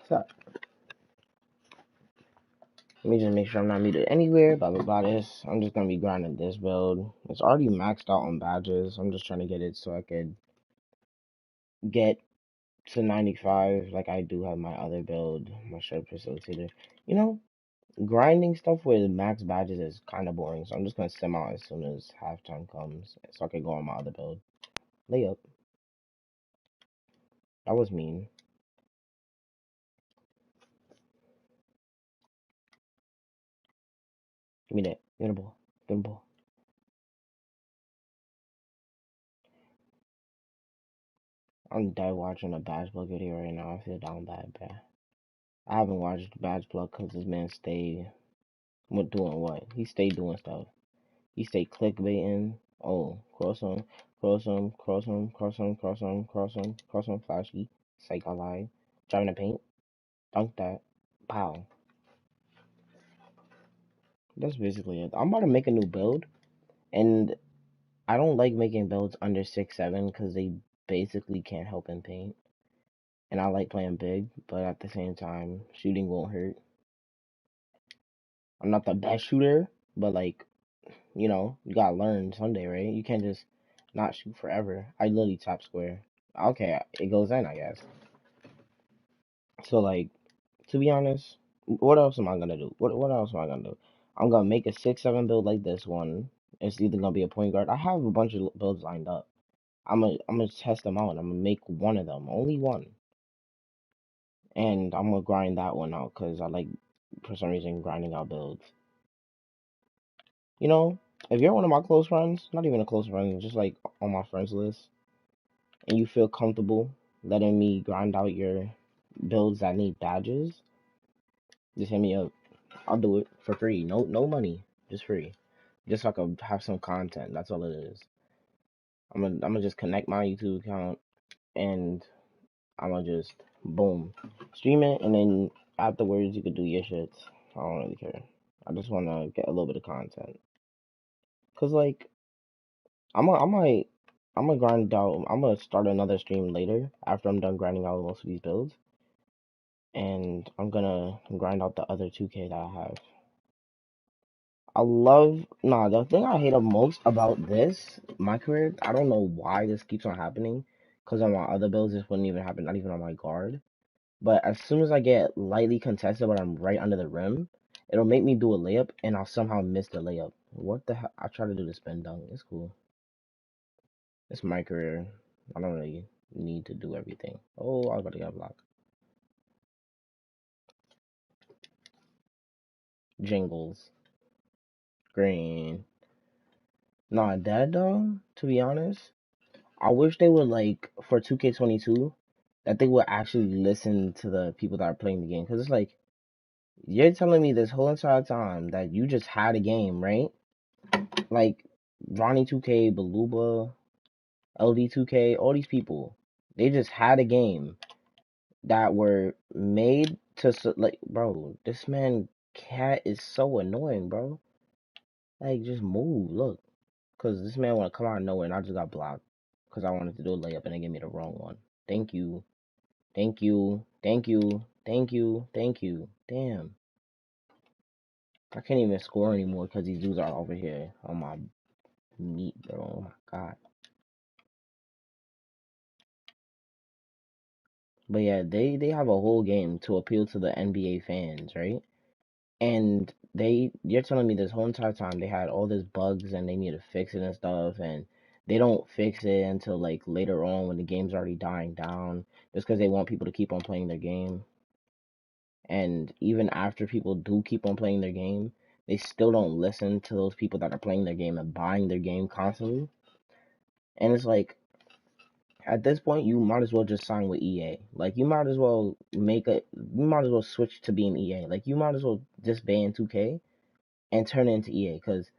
So, let me just make sure I'm not muted anywhere. Blah blah blah. This. I'm just gonna be grinding this build. It's already maxed out on badges. I'm just trying to get it so I could get to 95. Like I do have my other build, my shred facilitator. You know, grinding stuff with max badges is kind of boring. So I'm just gonna sim out as soon as halftime comes, so I can go on my other build. Layup. That was mean. Give me that. Get a ball. Get a ball. I'm dead watching a badge plug video right now. I feel down bad, bad. I haven't watched badge plug because this man stay doing what? He stay doing stuff. He stay clickbaiting. Oh, cross him, cross him, cross him, cross him, cross him, cross him, cross him, flashy. Psych, I lied. Driving the paint. Dunk that. Pow. That's basically it. I'm about to make a new build, and I don't like making builds under 6'7" because they basically can't help in paint. And I like playing big, but at the same time, shooting won't hurt. I'm not the best shooter, but like, you gotta learn someday, right? You can't just not shoot forever. I literally tap square. Okay, it goes in, I guess. So like, to be honest, what else am I gonna do? What else am I gonna do? I'm gonna make a 6'7" build like this one. It's either gonna be a point guard. I have a bunch of builds lined up. I'm gonna test them out. I'm gonna make one of them, only one, and I'm gonna grind that one out because I like, for some reason, grinding out builds. You know, if you're one of my close friends, not even a close friend, just like on my friends list, and you feel comfortable letting me grind out your builds that need badges, just hit me up. I'll do it for free. No money, just free. Just so I can have some content. That's all it is. I'm gonna just connect my YouTube account and I'm gonna just boom stream it, and then afterwards you could do your shits. I don't really care. I just wanna get a little bit of content. Cause like I might I'm gonna grind out. I'm gonna start another stream later after I'm done grinding out most of these builds, and I'm gonna grind out the other 2K that I have. The thing I hate the most about my career, I don't know why this keeps on happening, because on my other builds, this wouldn't even happen, not even on my guard. But as soon as I get lightly contested, but I'm right under the rim, it'll make me do a layup, and I'll somehow miss the layup. What the hell? I try to do the spin dunk. It's cool. It's my career. I don't really need to do everything. Oh, I was about to get blocked. Jingles. Green. Not that though, to be honest. I wish they would, like, for 2K22, that they would actually listen to the people that are playing the game. Because it's like, you're telling me this whole entire time that you just had a game, right? Like, Ronnie 2K, Baluba, LD 2K, all these people, they just had a game that were made to, like, bro, this man cat is so annoying, bro. Like, just move, look. Because this man want to come out of nowhere and I just got blocked. Because I wanted to do a layup and they gave me the wrong one. Thank you. Thank you. Thank you. Thank you. Thank you. Damn. I can't even score anymore because these dudes are over here on my meat, bro. Oh my god. But yeah, they have a whole game to appeal to the NBA fans, right? And you're telling me this whole entire time they had all these bugs and they need to fix it and stuff, and they don't fix it until like later on when the game's already dying down, just because they want people to keep on playing their game. And even after people do keep on playing their game, they still don't listen to those people that are playing their game and buying their game constantly. And it's like, at this point, you might as well just sign with EA. Like, you might as well switch to being EA. Like, you might as well just ban 2K and turn it into EA, because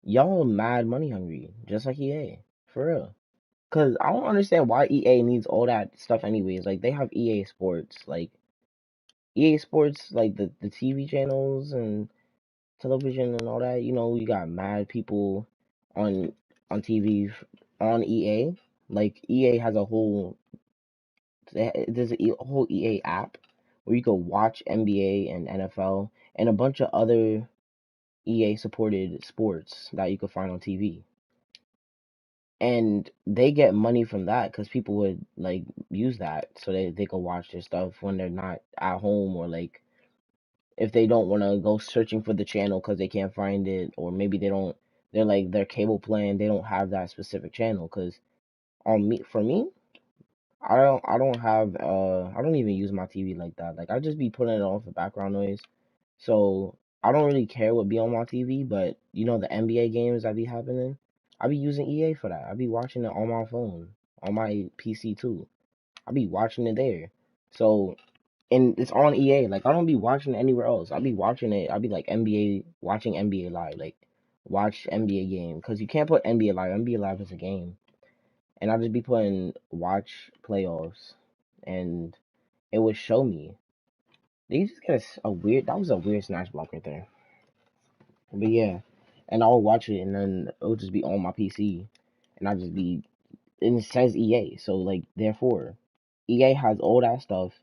y'all mad money hungry, just like EA, for real. Because I don't understand why EA needs all that stuff anyways. Like, they have EA Sports, like, EA Sports, like, the TV channels and television and all that. You got mad people on TV on EA. Like, EA has a whole, there's a whole EA app where you could watch NBA and NFL and a bunch of other EA supported sports that you could find on TV. And they get money from that because people would like use that so they could watch their stuff when they're not at home, or like if they don't want to go searching for the channel because they can't find it, or maybe they're like their cable plan, they don't have that specific channel. Because on me for me, I don't even use my TV like that. Like I just be putting it on for background noise. So I don't really care what be on my TV, but the NBA games that be happening, I be using EA for that. I be watching it on my phone, on my PC too. I be watching it there. So and it's on EA. Like I don't be watching it anywhere else. I be watching it. I be like watching NBA live, like watch NBA game, because you can't put NBA live. NBA live is a game, and I just be putting watch playoffs, and it would show me. They just get a weird. That was a weird snatch block right there. But yeah, and I'll watch it, and then it'll just be on my PC, and I just be. And it says EA, so like therefore, EA has all that stuff.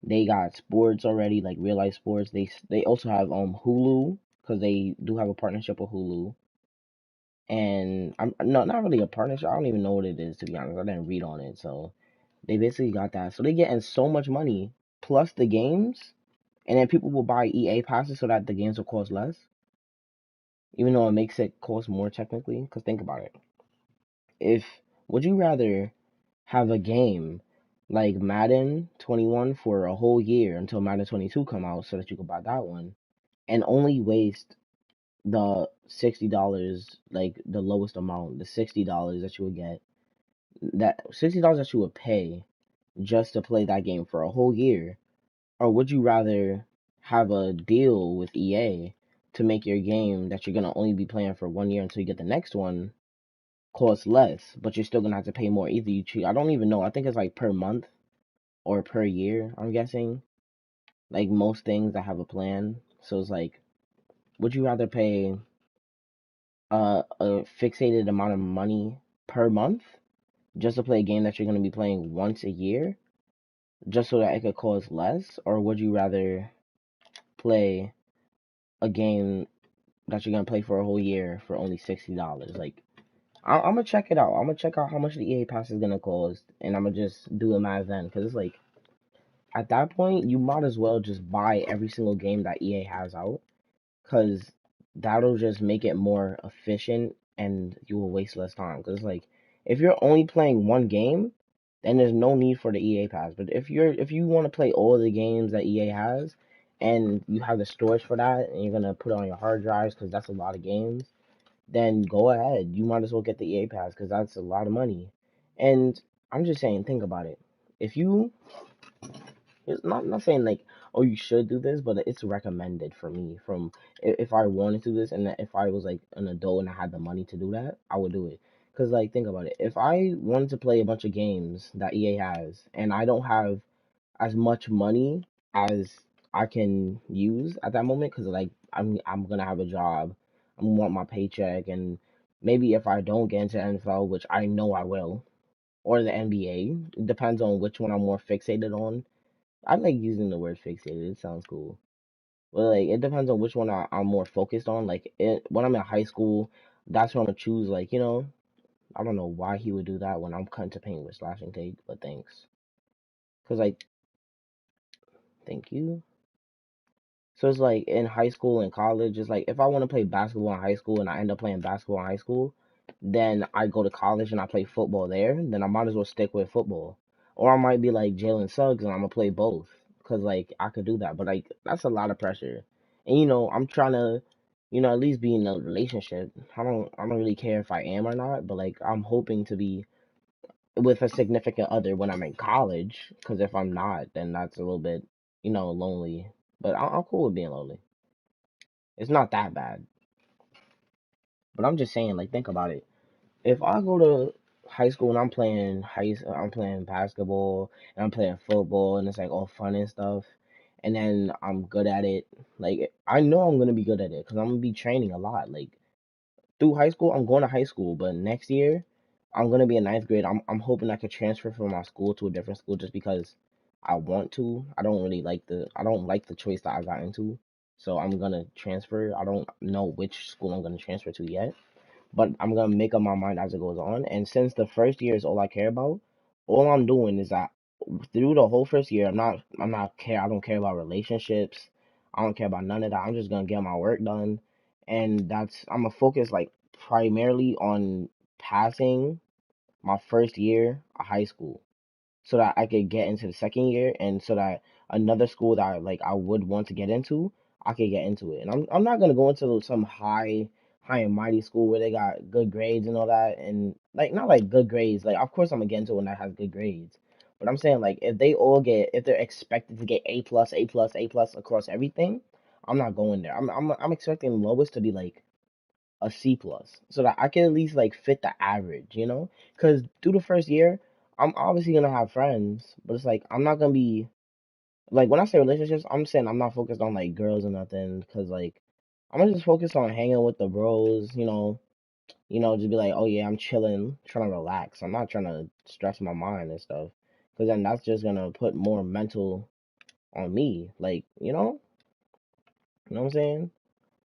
They got sports already, like real life sports. They also have Hulu, because they do have a partnership with Hulu. And I'm no, not really a partnership. I don't even know what it is, to be honest. I didn't read on it, so they basically got that. So they getting so much money plus the games, and then people will buy EA passes so that the games will cost less, even though it makes it cost more technically. Because think about it. If would you rather have a game like Madden 21 for a whole year until Madden 22 come out so that you could buy that one, and only waste the $60, like the lowest amount, the $60 that you would get, that $60 that you would pay just to play that game for a whole year? Or would you rather have a deal with EA to make your game that you're gonna only be playing for 1 year until you get the next one cost less, but you're still gonna have to pay more? Either you choose, I don't even know. I think it's like per month or per year, I'm guessing. Like most things that have a plan. So it's like, would you rather pay a fixated amount of money per month just to play a game that you're going to be playing once a year, just so that it could cost less? Or would you rather play a game that you're going to play for a whole year for only $60? Like, I'm going to check it out. I'm going to check out how much the EA Pass is going to cost, and I'm going to just do the math then. Because it's like, at that point, you might as well just buy every single game that EA has out, because that'll just make it more efficient and you will waste less time. Because like, if you're only playing one game, then there's no need for the EA Pass. But if you want to play all the games that EA has, and you have the storage for that, and you're gonna put it on your hard drives because that's a lot of games, then go ahead. You might as well get the EA Pass because that's a lot of money. And I'm just saying, think about it. If you It's not saying like, oh, you should do this, but it's recommended for me. From if I wanted to do this, and if I was like an adult and I had the money to do that, I would do it. Cause like, think about it. If I wanted to play a bunch of games that EA has, and I don't have as much money as I can use at that moment, cause like I'm gonna have a job, I'm gonna want my paycheck, and maybe if I don't get into NFL, which I know I will, or the NBA, it depends on which one I'm more fixated on. I like using the word fixated. It sounds cool. But like, it depends on which one I'm more focused on. Like when I'm in high school, that's when I'm gonna choose. Like, I don't know why he would do that when I'm cutting to paint with slashing tape. But thanks, cause like, thank you. So it's like in high school and college, it's like if I want to play basketball in high school and I end up playing basketball in high school, then I go to college and I play football there, then I might as well stick with football. Or I might be like Jalen Suggs and I'm gonna play both, cause like I could do that. But like that's a lot of pressure, and I'm trying to, at least be in a relationship. I don't really care if I am or not, but like I'm hoping to be with a significant other when I'm in college. Cause if I'm not, then that's a little bit, lonely. But I'm cool with being lonely. It's not that bad. But I'm just saying, like, think about it. If I go to high school and I'm playing basketball and I'm playing football and it's like all fun and stuff, and then I'm good at it. Like, I know I'm gonna be good at it because I'm gonna be training a lot. Like through high school, I'm going to high school, but next year I'm gonna be in ninth grade. I'm hoping I could transfer from my school to a different school just because I want to. I don't like the choice that I got into. So I'm gonna transfer. I don't know which school I'm gonna transfer to yet, but I'm gonna make up my mind as it goes on. And since the first year is all I care about, all I'm doing is that through the whole first year, I don't care about relationships. I don't care about none of that. I'm just gonna get my work done, and I'm gonna focus like primarily on passing my first year of high school so that I could get into the second year and so that another school that like I would want to get into, I could get into it. And I'm not gonna go into some high and mighty school where they got good grades and all that and like not like good grades. Like of course I'm gonna get into one that has good grades. But I'm saying like if they're expected to get A plus, A plus, A plus across everything, I'm not going there. I'm expecting the lowest to be like a C plus, so that I can at least like fit the average, you know? Because through the first year, I'm obviously gonna have friends, but it's like I'm not gonna be like when I say relationships, I'm saying I'm not focused on like girls or nothing, because like I'm gonna just focus on hanging with the bros, just be like, oh yeah, I'm chilling, trying to relax. I'm not trying to stress my mind and stuff, because then that's just gonna put more mental on me, like you know what I'm saying?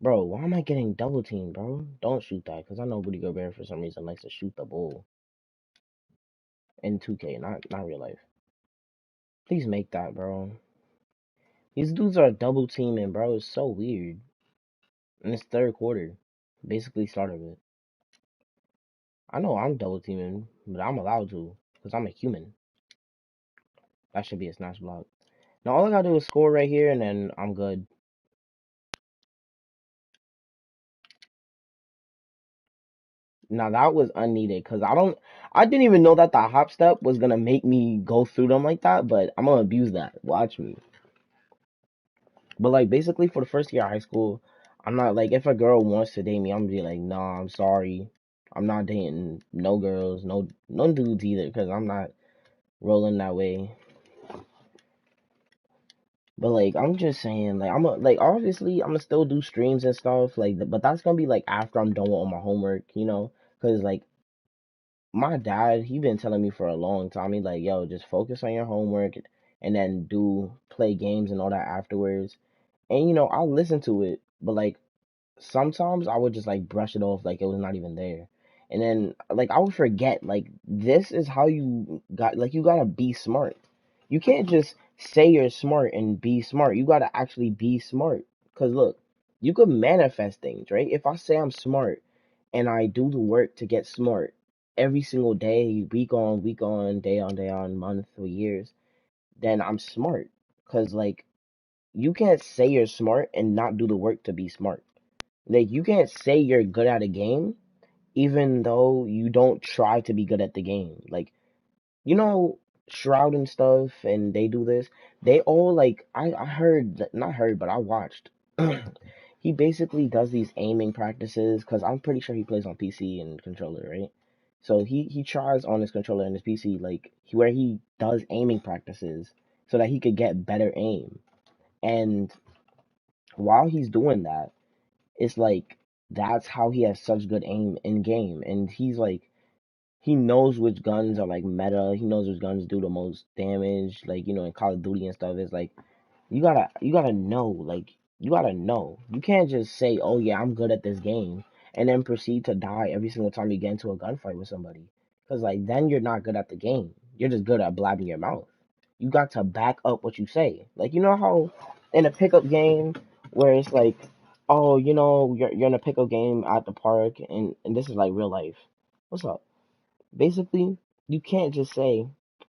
Bro, why am I getting double teamed, bro? Don't shoot that, because I know Rudy Gobert for some reason likes to shoot the bull in 2K, not real life. Please make that, bro. These dudes are double teaming, bro. It's so weird. In this third quarter, basically started it. I know I'm double teaming, but I'm allowed to, because I'm a human. That should be a snatch block. Now all I gotta do is score right here, and then I'm good. Now that was unneeded, because I didn't even know that the hop step was gonna make me go through them like that, but I'm gonna abuse that. Watch me. But like basically for the first year of high school, I'm not like if a girl wants to date me, I'm gonna be like, nah, I'm sorry. I'm not dating no girls, no dudes either, because I'm not rolling that way. But like I'm just saying, like like obviously I'm gonna still do streams and stuff, like but that's gonna be like after I'm done with all my homework, because like my dad, he been telling me for a long time, he like, yo, just focus on your homework and then do play games and all that afterwards. And I'll listen to it, but like sometimes I would just like brush it off like it was not even there. And then like I would forget like this is how you gotta be smart. You can't just say you're smart and be smart. You gotta actually be smart. Cause look, you could manifest things, right? If I say I'm smart and I do the work to get smart every single day, week on, day on, month or years, then I'm smart. Cause like you can't say you're smart and not do the work to be smart. Like you can't say you're good at a game even though you don't try to be good at the game. Like you know Shroud and stuff and they do this. They all like I heard not heard but I watched. He basically does these aiming practices because I'm pretty sure he plays on PC and controller, right? So he tries on his controller and his PC where he does aiming practices so that he could get better aim. And while he's doing that, it's like that's how he has such good aim in game, and he's like he knows which guns are like meta. He knows which guns do the most damage. Like in Call of Duty and stuff, it's like you gotta know. Like you gotta know. You can't just say, "Oh yeah, I'm good at this game," and then proceed to die every single time you get into a gunfight with somebody. Cause like then you're not good at the game. You're just good at blabbing your mouth. You got to back up what you say. Like you know how in a pickup game where it's like, oh, you're in a pickup game at the park and this is like real life. What's up? Basically, you can't just say,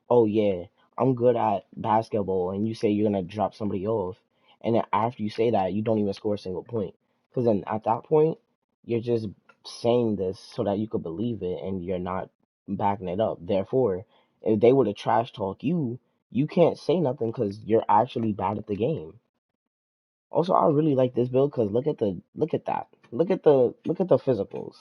"Oh yeah, I'm good at basketball," and you say you're gonna drop somebody off, and then after you say that, you don't even score a single point. Because then at that point, you're just saying this so that you could believe it, and you're not backing it up. Therefore, if they were to trash talk you, you can't say nothing because you're actually bad at the game. Also, I really like this build because look at that, look at the physicals.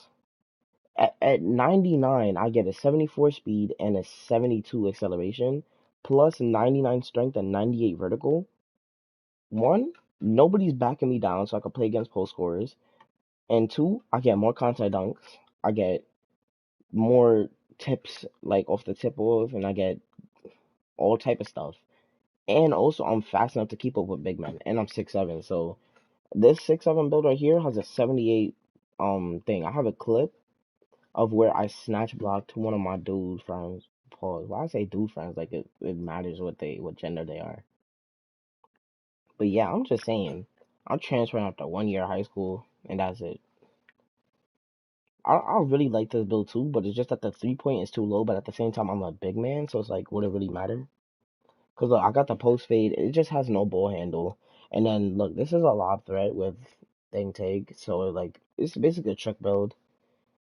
At 99, I get a 74 speed and a 72 acceleration, plus 99 strength and 98 vertical. One, nobody's backing me down, so I can play against post scorers. And two, I get more contact dunks. I get more tips like off the tip off, and I get all type of stuff. And also, I'm fast enough to keep up with big men, and I'm 6'7". So this 6'7" build right here has a 78 thing. I have a clip of where I snatch blocked one of my dude friends. Pause. Why I say dude friends? Like it matters what gender they are. But yeah, I'm just saying. I'm transferring after 1 year of high school, and that's it. I really like this build too, but it's just that the 3 point is too low. But at the same time, I'm a big man, so it's like, would it really matter? Cause look, I got the post fade. It just has no ball handle. And then look, this is a lob threat with thing take, so like it's basically a trick build.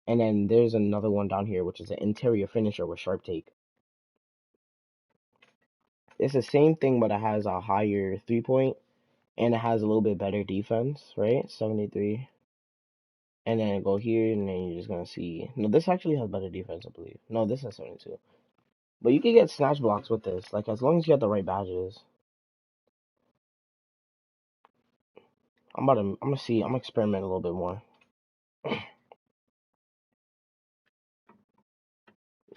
And then there's another one down here, which is an interior finisher with sharp take. It's the same thing, but it has a higher 3 point and it has a little bit better defense, right? 73. And then go here, and then you're just gonna see. No, this actually has better defense, I believe. No, this is 72. But you can get snatch blocks with this, like as long as you have the right badges. I'm gonna see. I'm gonna experiment a little bit more.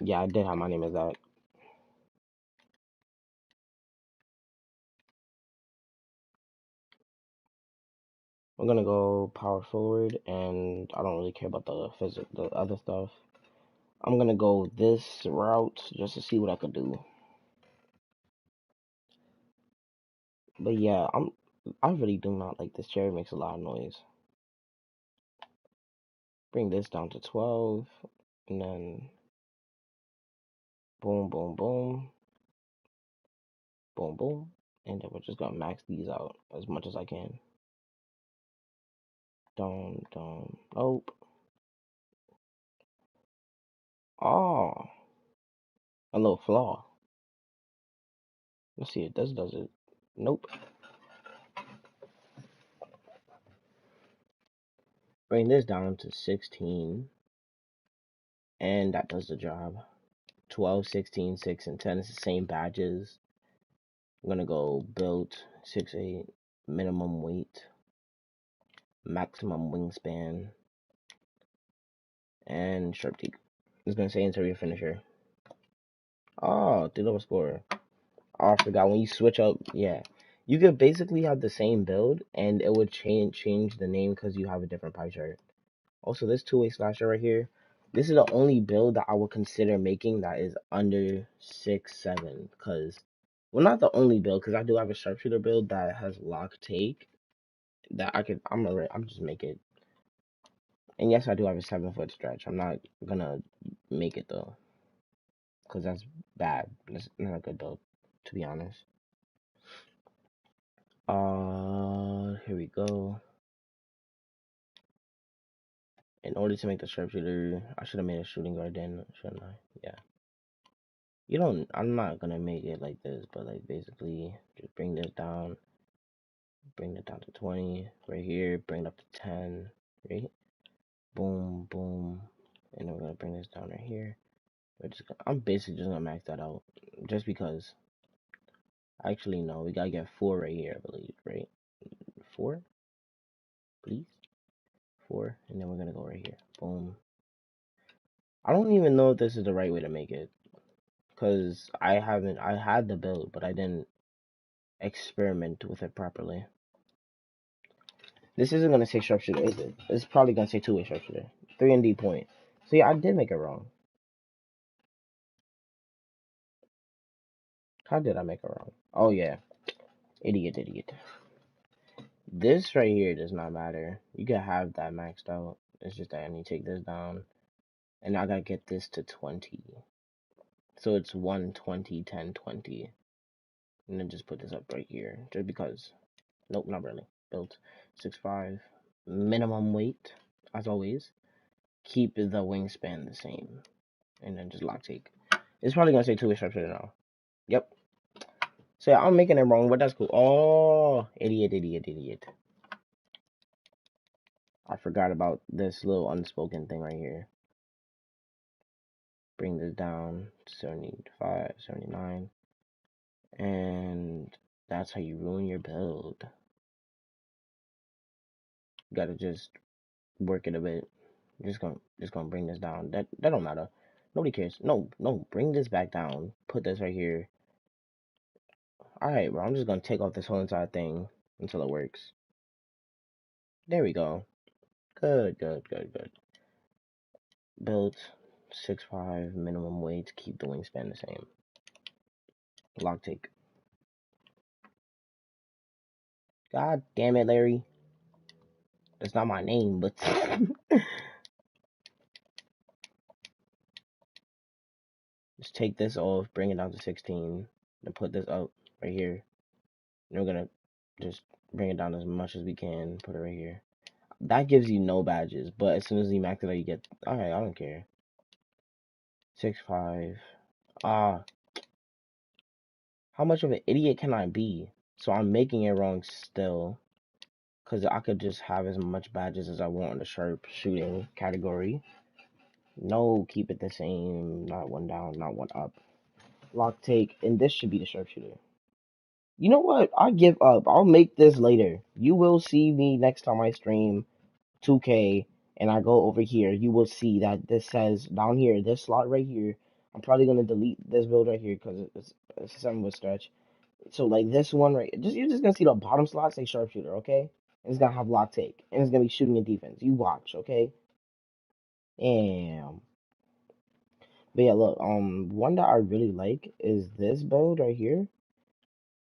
Yeah, I did have my name as that. I'm gonna go power forward, and I don't really care about the other stuff. I'm gonna go this route just to see what I could do. But yeah, I really do not like this cherry. Makes a lot of noise. Bring this down to 12, and then boom, boom, boom, boom, boom, and then we're just gonna max these out as much as I can. Don't. Nope. Oh, a little flaw. Let's see if this does it. Nope. Bring this down to 16, and that does the job. 12, 16, 6, and 10 is the same badges. I'm gonna go build 6'8", minimum weight, maximum wingspan, and sharp teeth. It's gonna say interior finisher. Oh, 3 level score. Oh, I forgot when you switch up. Yeah, you could basically have the same build, and it would change the name because you have a different pie chart. Also, this two-way slasher right here. This is the only build that I would consider making that is under 6'7", because, well, not the only build, because I do have a sharpshooter build that has lock take that I'm just make it. And yes, I do have a 7 foot stretch. I'm not gonna make it though, because that's bad. That's not a good build, to be honest. Here we go. In order to make the sharpshooter, I should have made a shooting guard then, shouldn't I? Yeah. I'm not gonna make it like this, but like basically just bring this down, bring it down to 20 right here, bring it up to 10, right? Boom, boom, and then we're gonna bring this down right here. I'm basically just gonna max that out, just because. Actually, no, we gotta get 4 right here, I believe, right? 4, please, 4, and then we're gonna go right here. Boom. I don't even know if this is the right way to make it, cause I had the build, but I didn't experiment with it properly. This isn't gonna say sharpshooter, is it? It's probably gonna say two-way sharpshooter. 3 and D point. So yeah, I did make it wrong. How did I make it wrong? Oh yeah. Idiot. This right here does not matter. You can have that maxed out. It's just that I need to take this down. And I gotta get this to 20. So it's 120, 10, 20. And then just put this up right here. Just because. Nope, not really. Built 6'5". Minimum weight, as always. Keep the wingspan the same. And then just lock take. It's probably gonna say two-way sharpshooter now. Yep. So yeah, I'm making it wrong, but that's cool. Oh, idiot. I forgot about this little unspoken thing right here. Bring this down to 75, 79. And that's how you ruin your build. You gotta just work it a bit. Just gonna bring this down. That don't matter. Nobody cares. No, bring this back down. Put this right here. Alright, bro, I'm just gonna take off this whole entire thing until it works. There we go. Good, good, good, good. Built 6'5", minimum weight, keep the wingspan the same. Lock take. God damn it, Larry. That's not my name, but just take this off, bring it down to 16, and put this up right here. And we're gonna just bring it down as much as we can, put it right here. That gives you no badges, but as soon as you max it out, you get. Alright, I don't care. 6'5". Ah, how much of an idiot can I be? So I'm making it wrong still. Because I could just have as much badges as I want in the sharp shooting category. No, keep it the same. Not one down, not one up. Lock take, and this should be the sharpshooter. You know what? I give up. I'll make this later. You will see me next time I stream 2K and I go over here. You will see that this says down here, this slot right here. I'm probably gonna delete this build right here because it's something with stretch. So like this one right, just you're just gonna see the bottom slot say sharpshooter, okay? And it's gonna have lock take, and it's gonna be shooting and defense. You watch, okay? Damn. But yeah, look, one that I really like is this build right here,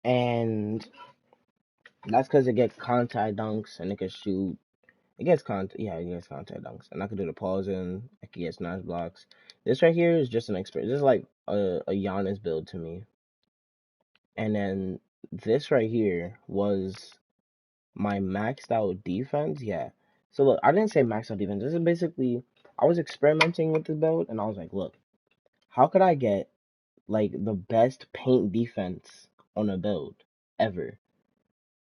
and that's because it gets contact dunks and it can shoot. It gets it gets contact dunks, and I can do the pause in. I can get smash blocks. This right here is just an experience. This is like a Giannis build to me. And then this right here was my maxed out defense. Yeah. So look, I didn't say maxed out defense. This is basically I was experimenting with this build, and I was like, look, how could I get like the best paint defense on a build ever?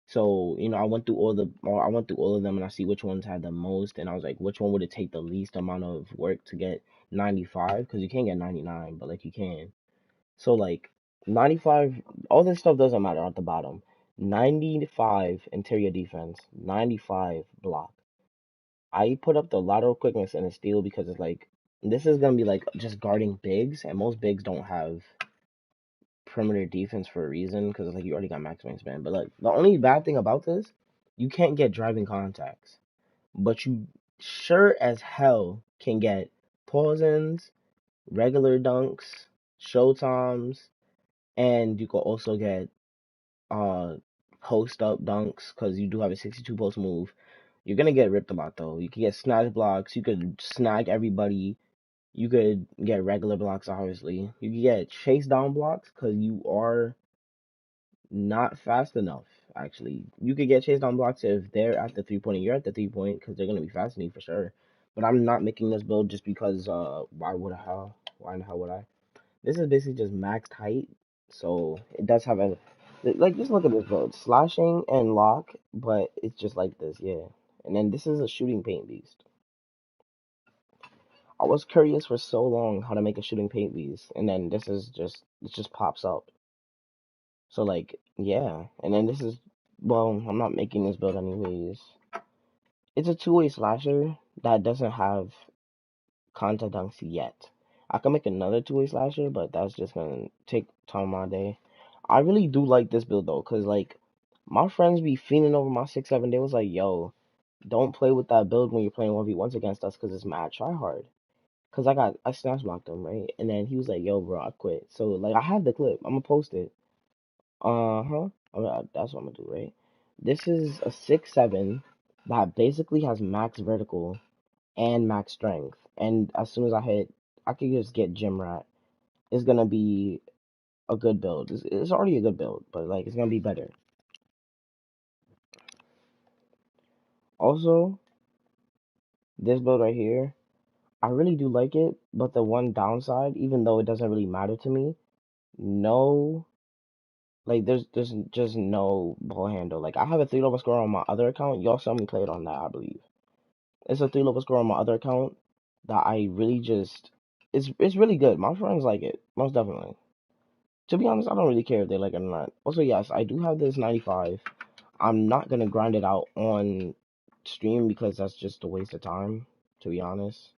So, I went through I went through all of them and I see which ones had the most and I was like, which one would it take the least amount of work to get 95? Because you can't get 99, but like you can. So like 95, all this stuff doesn't matter at the bottom. 95 interior defense, 95 block. I put up the lateral quickness and a steal because it's like this is gonna be like just guarding bigs, and most bigs don't have perimeter defense for a reason because like you already got max wingspan. But like the only bad thing about this, you can't get driving contacts, but you sure as hell can get pause-ins, regular dunks, showtimes, and you can also get post up dunks because you do have a 62 post move. You're gonna get ripped a lot though. You can get snatch blocks. You could snag everybody. You could get regular blocks, obviously. You can get chase down blocks because you are not fast enough. Actually, you could get chase down blocks if they're at the 3 point and you're at the 3 point because they're gonna be faster than you for sure. But I'm not making this build just because. Why would I? Why in the hell would I? This is basically just maxed height, so it does have a like. Just look at this build, slashing and lock, but it's just like this, yeah. And then this is a shooting paint beast. I was curious for so long how to make a shooting paint beast, and then this is just it just pops up. So like yeah, and then this is well, I'm not making this build anyways. It's a two-way slasher that doesn't have contact dunks yet. I can make another two-way slasher, but that's just gonna take time of my day. I really do like this build though, cause like my friends be fiending over my 6'7". They was like, "Yo, don't play with that build when you're playing 1v1s against us, cause it's mad try hard." Cause I snatch blocked him right, and then he was like, "Yo, bro, I quit." So like I have the clip. I'm gonna post it. Uh-huh. That's what I'm gonna do, right? This is a 6'7" that basically has max vertical and max strength. And as soon as I hit, I could just get Gym Rat. It's gonna be a good build. It's already a good build, but like it's gonna be better. Also, this build right here, I really do like it, but the one downside, even though it doesn't really matter to me, no, like there's just no ball handle. Like I have a 3 level score on my other account. Y'all saw me play it on that, I believe. It's a 3 level score on my other account that I really just it's really good. My friends like it, most definitely. To be honest, I don't really care if they like it or not. Also, yes, I do have this 95. I'm not gonna grind it out on stream because that's just a waste of time, to be honest.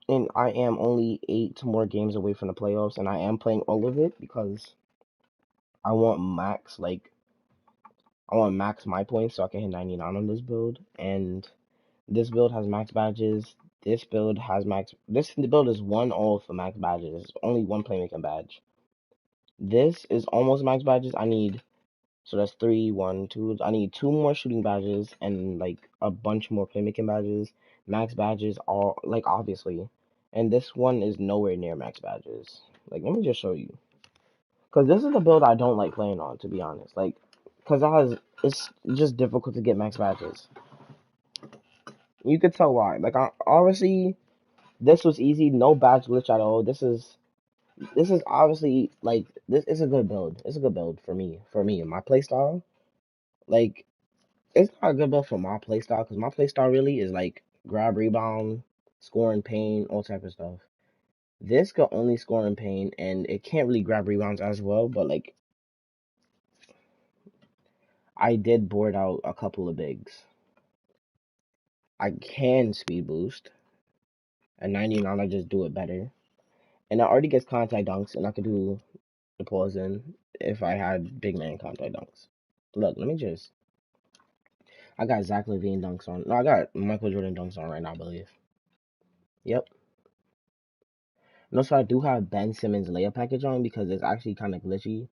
And I am only 8 more games away from the playoffs, and I am playing all of it because I want max like I want max my points so I can hit 99 on this build. And this build has max badges. This build has max. This build is 1-all for max badges. It's only one playmaking badge. This is almost max badges. I need so that's three, one, two. I need two more shooting badges and like a bunch more playmaking badges. Max badges are like obviously, and this one is nowhere near max badges. Like let me just show you, cause this is the build I don't like playing on, to be honest. Like, cause it's just difficult to get max badges. You could tell why. Like obviously this was easy, no badge glitch at all. This is obviously like this is a good build. It's a good build for me. For me, my playstyle. Like it's not a good build for my playstyle because my playstyle really is like grab rebound, score in paint, all type of stuff. This could only score in paint and it can't really grab rebounds as well. But like I did board out a couple of bigs. I can speed boost. At 99, I just do it better. And I already gets contact dunks, and I could do the pause in if I had big man contact dunks. Look, let me just. I got Zach LaVine dunks on. No, I got Michael Jordan dunks on right now, I believe. Yep. No, so I do have Ben Simmons layup package on because it's actually kind of glitchy.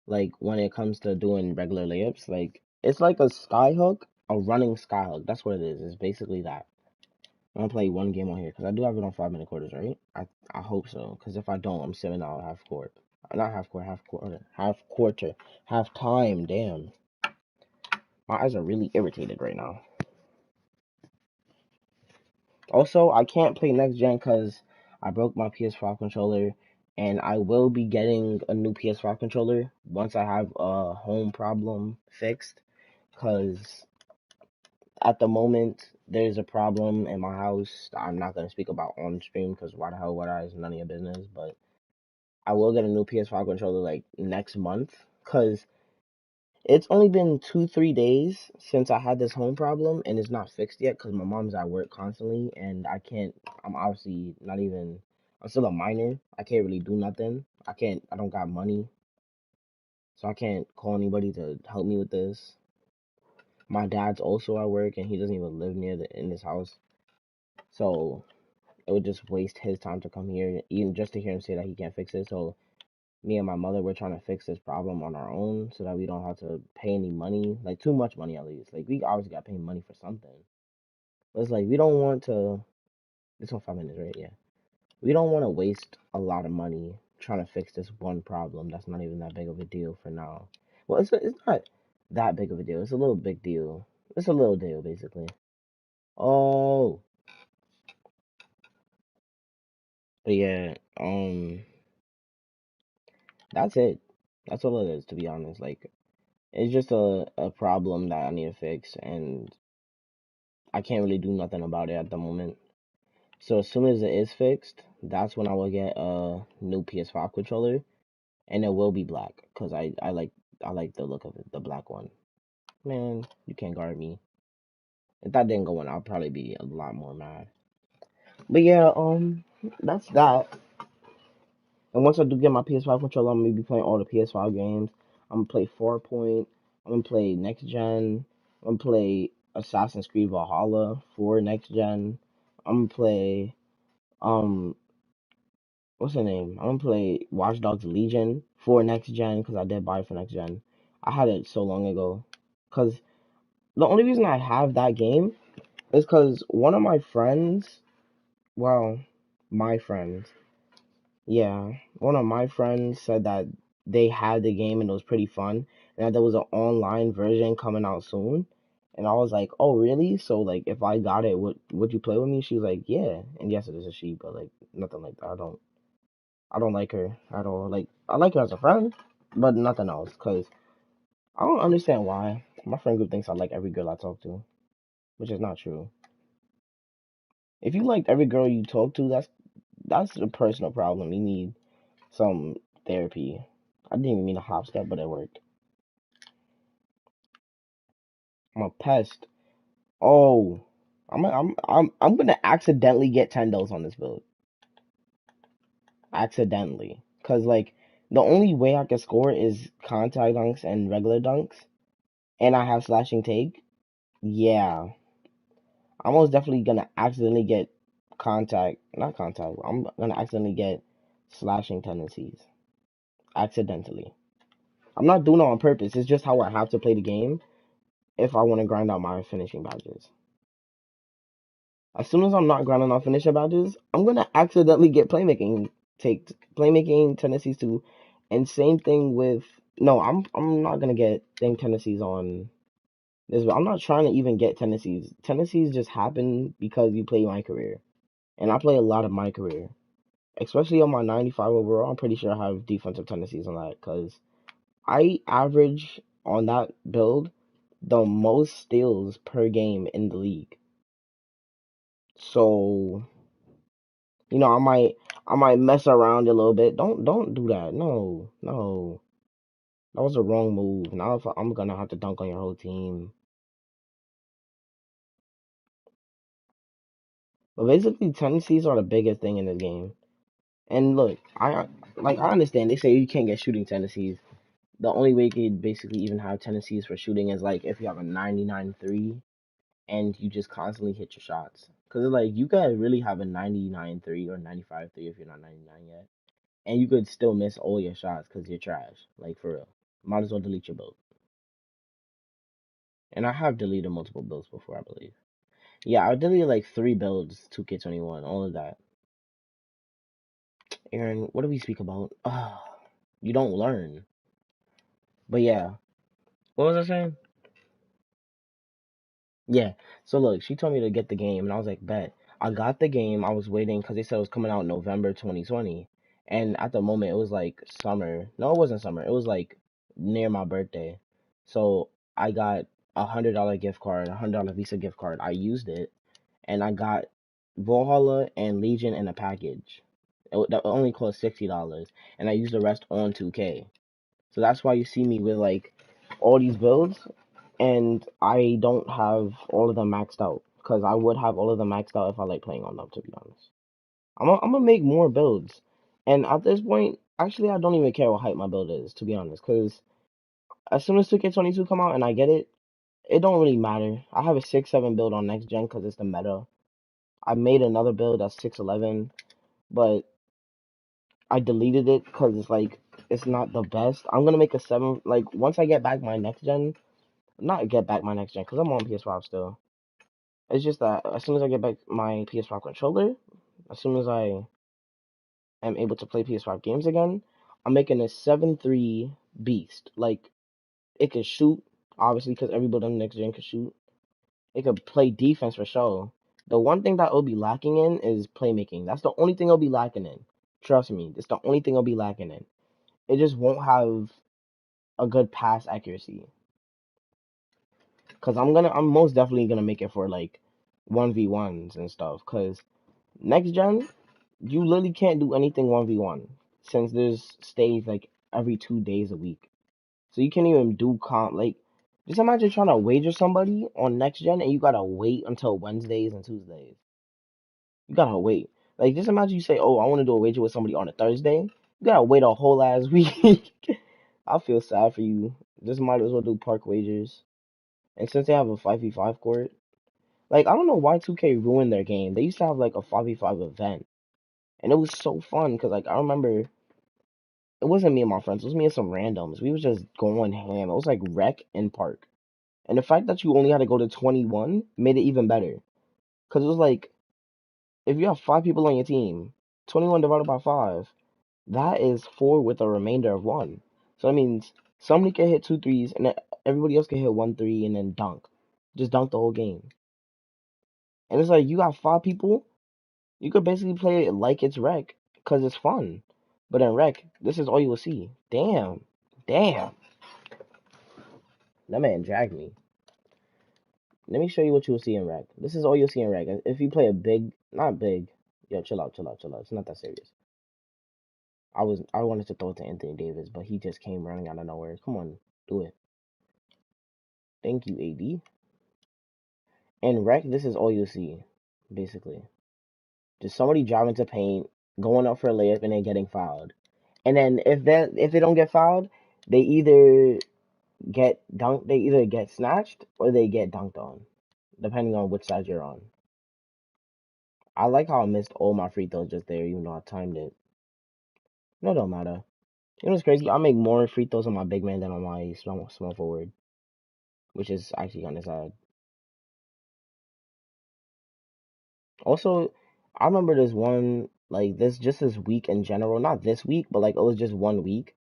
Like when it comes to doing regular layups, like it's like a skyhook, a running skyhook. That's what it is. It's basically that. I'm gonna play one game on here because I do have it on 5 minute quarters, right? I hope so. Because if I don't, I'm 7 out half court. Not half court, half quarter, half time. Damn, my eyes are really irritated right now. Also, I can't play next gen because I broke my PS5 controller, and I will be getting a new PS5 controller once I have a home problem fixed. Because at the moment, there's a problem in my house that I'm not gonna speak about on stream because why the hell would I? It's none of your business. But I will get a new PS5 controller like next month because it's only been 2, 3 days since I had this home problem and it's not fixed yet because my mom's at work constantly and I can't. I'm obviously not even. I'm still a minor. I can't really do nothing. I can't. I don't got money, so I can't call anybody to help me with this. My dad's also at work and he doesn't even live near the in this house, so it would just waste his time to come here, even just to hear him say that he can't fix it. So me and my mother, we're trying to fix this problem on our own so that we don't have to pay any money, like too much money at least. Like we obviously got to pay money for something. But it's like we don't want to. It's on 5 minutes, right? Yeah. We don't want to waste a lot of money trying to fix this one problem that's not even that big of a deal for now. Well, it's not that big of a deal. It's a little big deal. It's a little deal basically. Oh, but yeah. That's it. That's all it is, to be honest. Like it's just a problem that I need to fix, and I can't really do nothing about it at the moment. So as soon as it is fixed, that's when I will get a new PS5 controller, and it will be black because I like the look of it, the black one. Man, you can't guard me. If that didn't go in, I'll probably be a lot more mad. But yeah, that's that. And once I do get my PS5 controller, I'm gonna be playing all the PS5 games. I'm gonna play Farpoint. I'm gonna play Next Gen. I'm gonna play Assassin's Creed Valhalla for Next Gen. I'm gonna play um what's the name? I'm gonna play Watch Dogs Legion for next gen because I did buy it for next gen. I had it so long ago. Cause the only reason I have that game is because one of my friends, well, my friends, yeah, one of my friends said that they had the game and it was pretty fun, and that there was an online version coming out soon. And I was like, oh really? So like, if I got it, would you play with me? She was like, yeah. And yes, it is a she, but like nothing like that. I don't like her at all. Like, I like her as a friend, but nothing else. Cause I don't understand why my friend group thinks I like every girl I talk to, which is not true. If you liked every girl you talk to, that's a personal problem. You need some therapy. I didn't even mean a hop step, but it worked. I'm a pest. Oh, I'm gonna accidentally get 10 kills on this build. Accidentally, cause like The only way I can score is contact dunks and regular dunks, and I have slashing take. Yeah, I'm most definitely gonna accidentally get not contact. I'm gonna accidentally get slashing tendencies accidentally. I'm not doing it on purpose. It's just how I have to play the game if I want to grind out my finishing badges. As soon as I'm not grinding out finishing badges, I'm gonna accidentally get take playmaking tendencies too, and same thing with no. I'm not gonna get thing tendencies on this. I'm not trying to even get tendencies. Tendencies just happen because you play my career, and I play a lot of my career, especially on my 95 overall. I'm pretty sure I have defensive tendencies on that because I average on that build the most steals per game in the league. So, I might mess around a little bit. Don't do that. No, no. That was a wrong move. Now if I'm gonna have to dunk on your whole team. But basically tendencies are the biggest thing in this game. And look, I understand they say you can't get shooting tendencies. The only way you could basically even have tendencies for shooting is like if you have a 99-3 and you just constantly hit your shots. Cause like you could really have a 99-3 or 95-3 if you're not 99 yet, and you could still miss all your shots because you're trash. Like for real, might as well delete your build. And I have deleted multiple builds before, I believe. Yeah, I deleted like 3 builds, 2K21, all of that. Aaron, what do we speak about? You don't learn. But yeah, what was I saying? Yeah. So look, she told me to get the game, and I was like, bet. I got the game. I was waiting because they said it was coming out November 2020, and at the moment it was like summer. No, it wasn't summer. It was like near my birthday. So I got $100 gift card, $100 Visa gift card. I used it, and I got Valhalla and Legion in a package. That only cost $60, and I used the rest on 2K. So that's why you see me with like all these builds, and I don't have all of them maxed out because I would have all of them maxed out if I like playing on them. To be honest, I'm gonna make more builds, and at this point, actually, I don't even care what height my build is. To be honest, because as soon as 2K22 come out and I get it, it don't really matter. I have a 6-7 build on next gen because it's the meta. I made another build that's 6'11", but I deleted it because it's like it's not the best. I'm gonna make a 7. Like once I get back my next gen, not get back my next gen because I'm on PS5 still. It's just that as soon as I get back my PS5 controller, as soon as I am able to play PS5 games again, I'm making a 7-3 beast. Like it can shoot, obviously, because everybody on the next gen can shoot. It could play defense for sure. The one thing that it'll be lacking in is playmaking. That's the only thing it'll be lacking in. Trust me, it's the only thing it'll be lacking in. It just won't have a good pass accuracy. Cause I'm most definitely gonna make it for like 1v1s and stuff. Cause next gen, you literally can't do anything 1v1 since there's stage like every 2 days a week. So you can't even do like just imagine trying to wager somebody on next gen and you gotta wait until Wednesdays and Tuesdays. You gotta wait. Like just imagine you say, "Oh, I want to do a wager with somebody on a Thursday." You gotta wait a whole ass week. I feel sad for you. Just might as well do park wagers. And since they have a 5v5 court, like I don't know why 2K ruined their game. They used to have like a 5v5 event, and it was so fun because like I remember it wasn't me and my friends, it was me and some randoms. We was just going ham. It was like rec and park. And the fact that you only had to go to 21 made it even better. Cause it was like if you have 5 people on your team, 21 divided by 5, that is 4 with a remainder of 1. So that means somebody can hit 2 threes and then everybody else can hit 1 3 and then dunk. Just dunk the whole game. And it's like you got 5 people, you could basically play it like it's rec because it's fun. But in rec, this is all you will see. Damn. Damn. That man dragged me. Let me show you what you will see in rec. This is all you'll see in rec. If you play a big, not big, yo, chill out, chill out, chill out. It's not that serious. I wanted to throw it to Anthony Davis, but he just came running out of nowhere. Come on, do it. Thank you, AD. In rec, this is all you'll see, basically. Just somebody driving to paint, going up for a layup, and then getting fouled. And then if they don't get fouled, they either they either get snatched or they get dunked on, depending on which side you're on. I like how I missed all my free throws just there, even though I timed it. No, it don't matter. You know what's crazy? I make more free throws on my big man than on my small forward, which is actually kind of sad. Also, I remember this one, like this, just this week in general, not this week, but like it was just 1 week,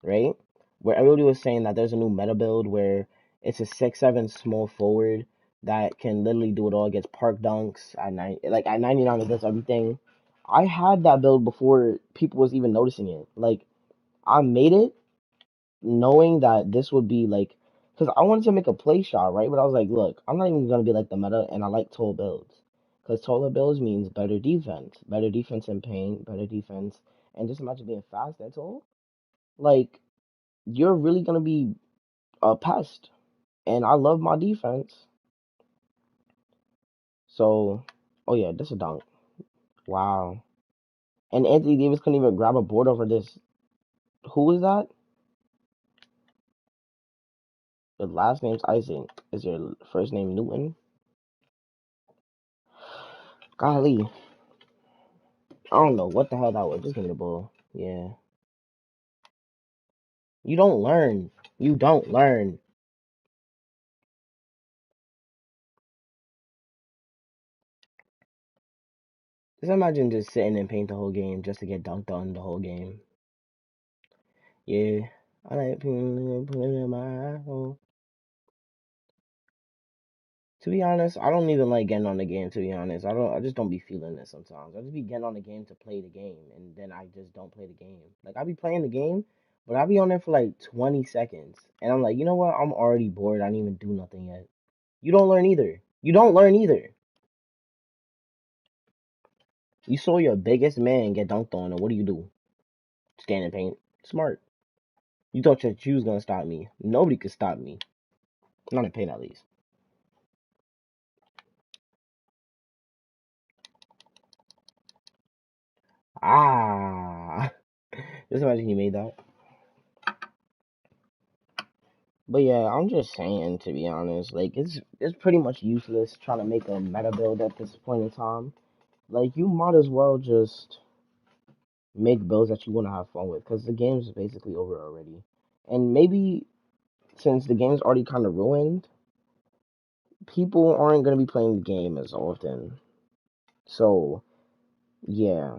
right? Where everybody was saying that there's a new meta build where it's a 6'7" small forward that can literally do it all, gets park dunks at like at 99 it does everything. I had that build before people was even noticing it. Like I made it knowing that this would be like, because I wanted to make a play shot, right? But I was like, look, I'm not even gonna be like the meta, and I like tall builds, because taller builds means better defense in paint, better defense, and just imagine being fast. That's all. Like you're really gonna be a pest, and I love my defense. So, oh yeah, this a dunk. Wow. And Anthony Davis couldn't even grab a board over this. Who is that? Your last name's Isaac. Is your first name Newton? Golly. I don't know what the hell that was. Just give me the ball. Yeah. You don't learn. You don't learn. Just imagine just sitting and paint the whole game just to get dunked on the whole game. Yeah. I like put it in my hole. To be honest, I don't even like getting on the game, to be honest. I just don't be feeling it sometimes. I just be getting on the game to play the game and then I just don't play the game. Like I be playing the game, but I be on there for like 20 seconds. And I'm like, you know what? I'm already bored. I didn't even do nothing yet. You don't learn either. You don't learn either. You saw your biggest man get dunked on, and what do? Stand in paint. Smart. You thought that you was gonna stop me. Nobody could stop me. Not in paint, at least. Ah. Just imagine he made that. But yeah, I'm just saying, to be honest, like it's pretty much useless trying to make a meta build at this point in time. Like you might as well just make builds that you want to have fun with, because the game's basically over already. And maybe since the game's already kind of ruined, people aren't gonna be playing the game as often. So yeah.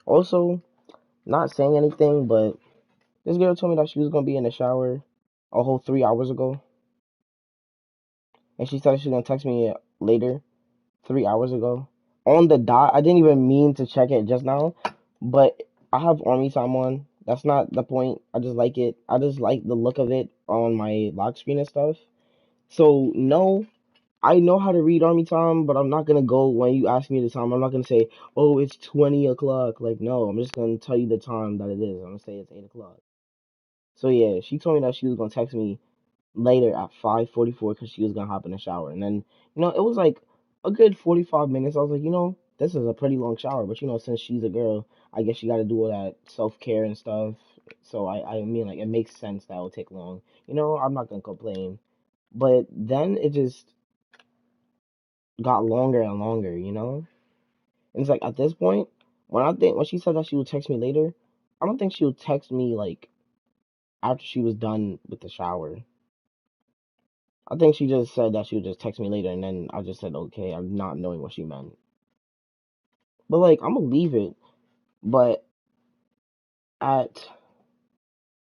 Also, not saying anything, but this girl told me that she was gonna be in the shower a whole 3 hours ago, and she said she was gonna text me later 3 hours ago on the dot. I didn't even mean to check it just now, but I have army time on. That's not the point. I just like it. I just like the look of it on my lock screen and stuff. So no, I know how to read army time, but I'm not gonna go when you ask me the time. I'm not gonna say, oh, it's 20 o'clock. Like no, I'm just gonna tell you the time that it is. I'm gonna say it's 8 o'clock. So yeah, she told me that she was gonna text me later at 5:44 because she was gonna hop in the shower. And then, it was like a good 45 minutes. I was like, this is a pretty long shower, but since she's a girl, I guess she got to do all that self care and stuff. So I mean, like, it makes sense that it would take long. I'm not gonna complain. But then it just got longer and longer. And it's like at this point, when she said that she would text me later, I don't think she would text me like after she was done with the shower. I think she just said that she would just text me later, and then I just said okay. I'm not knowing what she meant. But like, I'm gonna leave it. But at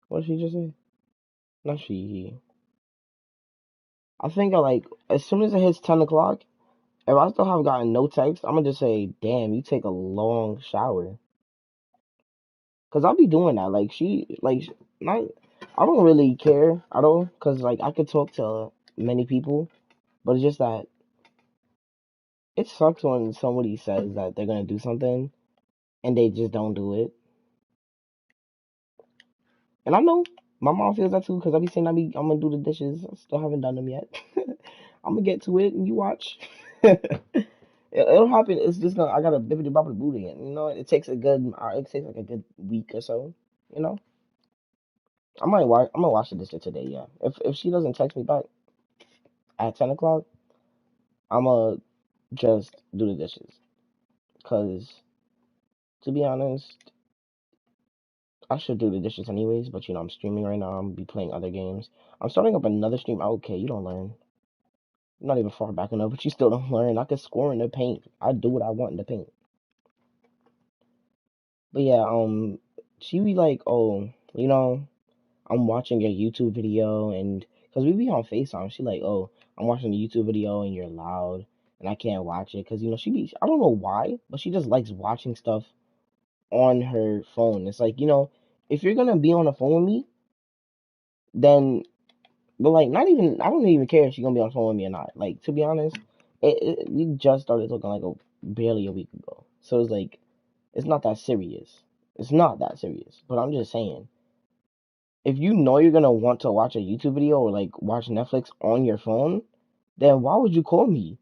what did she just say? Not she. I think like as soon as it hits 10 o'clock, if I still have gotten no text, I'm gonna just say, damn, you take a long shower. Cause I'll be doing that. Like not. I don't really care at all. Cause like I could talk to many people, but it's just that it sucks when somebody says that they're gonna do something and they just don't do it. And I know my mom feels that too, because I be saying I'm gonna do the dishes. I still haven't done them yet. I'm gonna get to it and you watch. It'll happen. It's just gonna. I gotta bippity boppity boot again. You know, it takes a good. It takes like a good week or so. You know, I might watch. I'm gonna watch the district today. Yeah. If she doesn't text me back at 10 o'clock, I'm gonna just do the dishes. Cause to be honest, I should do the dishes anyways. But you know, I'm streaming right now. I'm gonna be playing other games. I'm starting up another stream. Okay, you don't learn. I'm not even far back enough, but you still don't learn. I can score in the paint. I do what I want in the paint. But yeah, she be like, oh, you know. I'm watching your YouTube video and because we be on FaceTime, she like, oh, I'm watching the YouTube video and you're loud and I can't watch it because you know she be I don't know why, but she just likes watching stuff on her phone. It's like, you know, if you're gonna be on the phone with me, then but like not even I don't even care if she's gonna be on the phone with me or not. Like to be honest, we just started talking like barely a week ago, so it's like it's not that serious. It's not that serious, but I'm just saying if you know you're gonna want to watch a YouTube video or like watch Netflix on your phone, then why would you call me?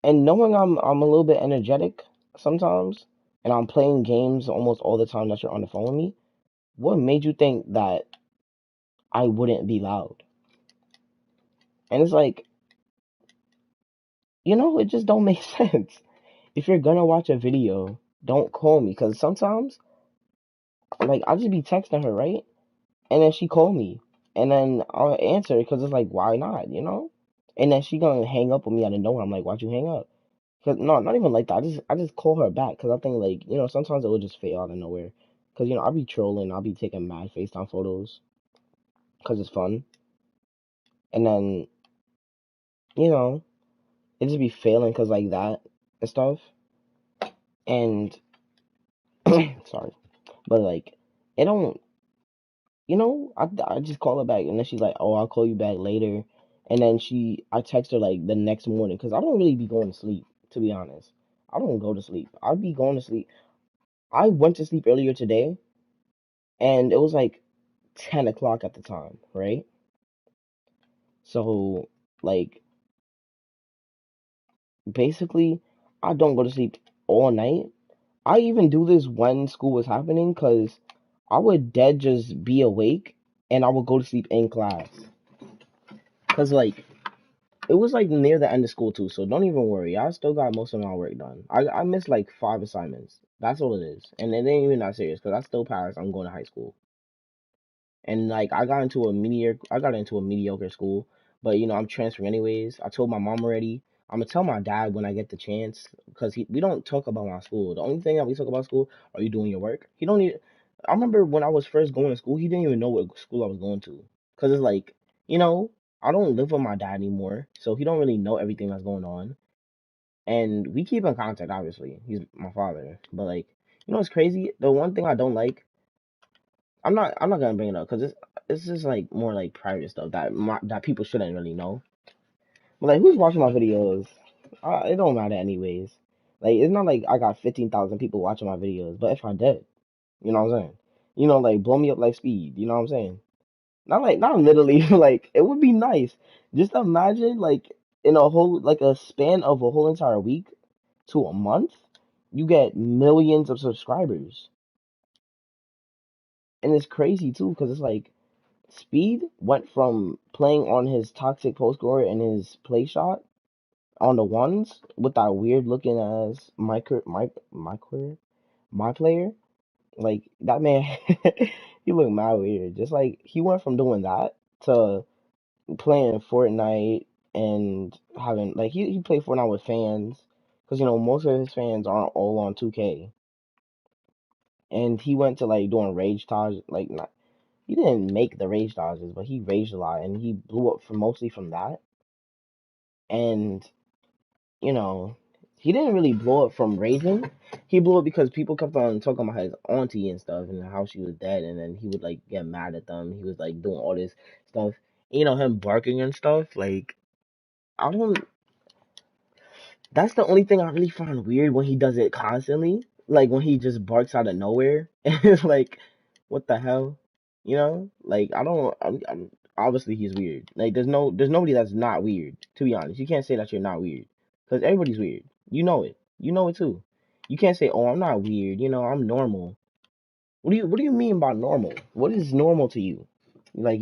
And knowing I'm a little bit energetic sometimes, and I'm playing games almost all the time that you're on the phone with me, what made you think that I wouldn't be loud? And it's like, you know, it just don't make sense. If you're gonna watch a video, don't call me, cause sometimes like I'll just be texting her, right? And then she called me, and then I'll answer because it's like, why not, you know? And then she gonna hang up on me out of nowhere. I'm like, why'd you hang up? Cause no, not even like that. I just call her back because I think like you know sometimes it will just fade out of nowhere. Cause you know I'll be trolling, I'll be taking mad FaceTime photos because it's fun, and then you know it just be failing because like that and stuff. And sorry, but like it don't you know, I just call her back, and then she's like, "Oh, I'll call you back later." And then I text her like the next morning, cause I don't really be going to sleep, to be honest. I don't go to sleep. I'd be going to sleep. I went to sleep earlier today, and it was like 10 o'clock at the time, right? So, like, basically, I don't go to sleep all night. I even do this when school was happening, cause I would dead just be awake, and I would go to sleep in class, cause like it was like near the end of school too, so don't even worry. I still got most of my work done. I missed like 5 assignments. That's all it is, and it ain't even that serious because I still passed. I'm going to high school, and like I got into a mediocre school, but you know I'm transferring anyways. I told my mom already. I'm gonna tell my dad when I get the chance because we don't talk about my school. The only thing that we talk about school, are you doing your work? He don't need. I remember when I was first going to school, he didn't even know what school I was going to, cause it's like you know I don't live with my dad anymore, so he don't really know everything that's going on. And we keep in contact, obviously. He's my father, but like you know, it's crazy. The one thing I don't like I'm not gonna bring it up because it's just like more like private stuff that people shouldn't really know. But like, who's watching my videos? It don't matter anyways. Like, it's not like I got 15,000 people watching my videos. But if I did, you know what I'm saying? You know, like blow me up like Speed. You know what I'm saying? Not literally. Like, it would be nice. Just imagine like in a whole like a span of a whole entire week to a month, you get millions of subscribers, and it's crazy too because it's like Speed went from playing on his toxic post scorer and his play shot on the ones with that weird looking as my player. Like that man, he looked mad weird. Just like he went from doing that to playing Fortnite and having like he played Fortnite with fans because you know most of his fans aren't all on 2K. And he went to like doing rage taj like not he didn't make the rage dodges, but he raged a lot and he blew up from mostly from that. And you know, he didn't really blow up from raging. He blew up because people kept on talking about his auntie and stuff and how she was dead, and then he would like get mad at them. He was like doing all this stuff. You know, him barking and stuff. Like I don't. That's the only thing I really find weird when he does it constantly. Like when he just barks out of nowhere. And it's like, what the hell? You know? Like I don't obviously he's weird. Like there's nobody that's not weird, to be honest. You can't say that you're not weird. Because everybody's weird. You know it. You know it too. You can't say, "Oh, I'm not weird. I'm normal." What do you mean by normal? What is normal to you? Like,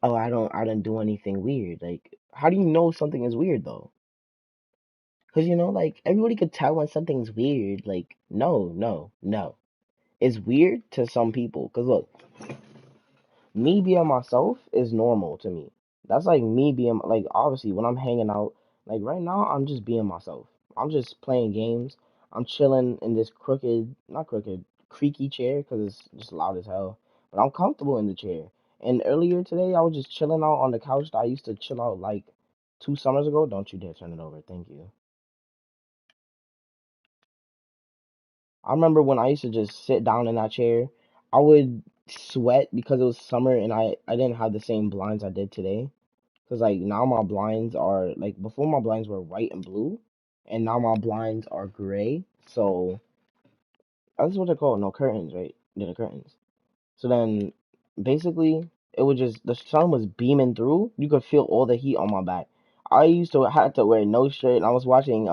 oh, I don't do anything weird. Like, how do you know something is weird though? Because like everybody could tell when something's weird. Like, no, no, no. It's weird to some people. Because look, me being myself is normal to me. That's like me being like obviously when I'm hanging out, like right now I'm just being myself. I'm just playing games. I'm chilling in this not crooked, creaky chair because it's just loud as hell. But I'm comfortable in the chair. And earlier today I was just chilling out on the couch that I used to chill out like 2 summers ago. Don't you dare turn it over. Thank you. I remember when I used to just sit down in that chair, I would sweat because it was summer and I didn't have the same blinds I did today. Cause like now my blinds are like before my blinds were white and blue, and now my blinds are gray. So that's what they're called. No curtains, right? Yeah, the curtains. So then basically it would just the sun was beaming through. You could feel all the heat on my back. I used to had to wear no shirt, and I was watching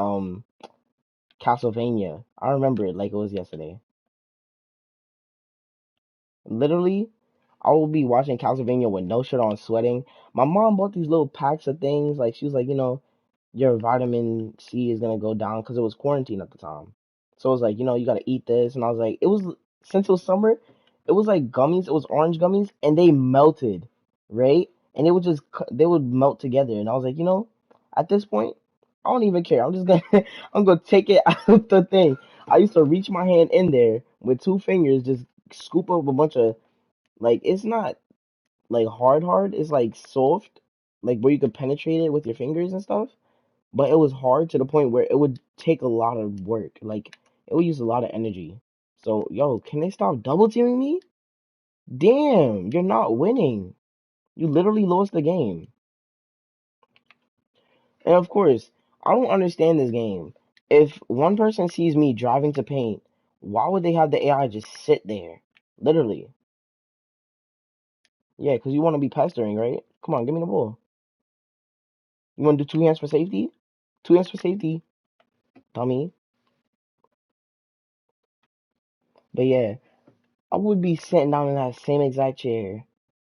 Castlevania. I remember it like it was yesterday. Literally, I will be watching Castlevania with no shirt on, sweating. My mom bought these little packs of things. Like she was like, your vitamin C is gonna go down because it was quarantine at the time. So it was like, you gotta eat this, and I was like, it was since it was summer, it was like gummies. It was orange gummies, and they melted, right? And it would just they would melt together, and I was like, at this point, I don't even care. I'm just gonna I'm gonna take it out of the thing. I used to reach my hand in there with 2 fingers, just scoop up a bunch of like it's not like hard. It's like soft, like where you could penetrate it with your fingers and stuff, but it was hard to the point where it would take a lot of work. Like it would use a lot of energy. So, yo, can they stop double teaming me? Damn, you're not winning. You literally lost the game. And of course, I don't understand this game. If one person sees me driving to paint, why would they have the AI just sit there? Literally. Yeah, because you want to be pestering, right? Come on, give me the ball. You want to do 2 hands for safety? 2 hands for safety, dummy. But yeah, I would be sitting down in that same exact chair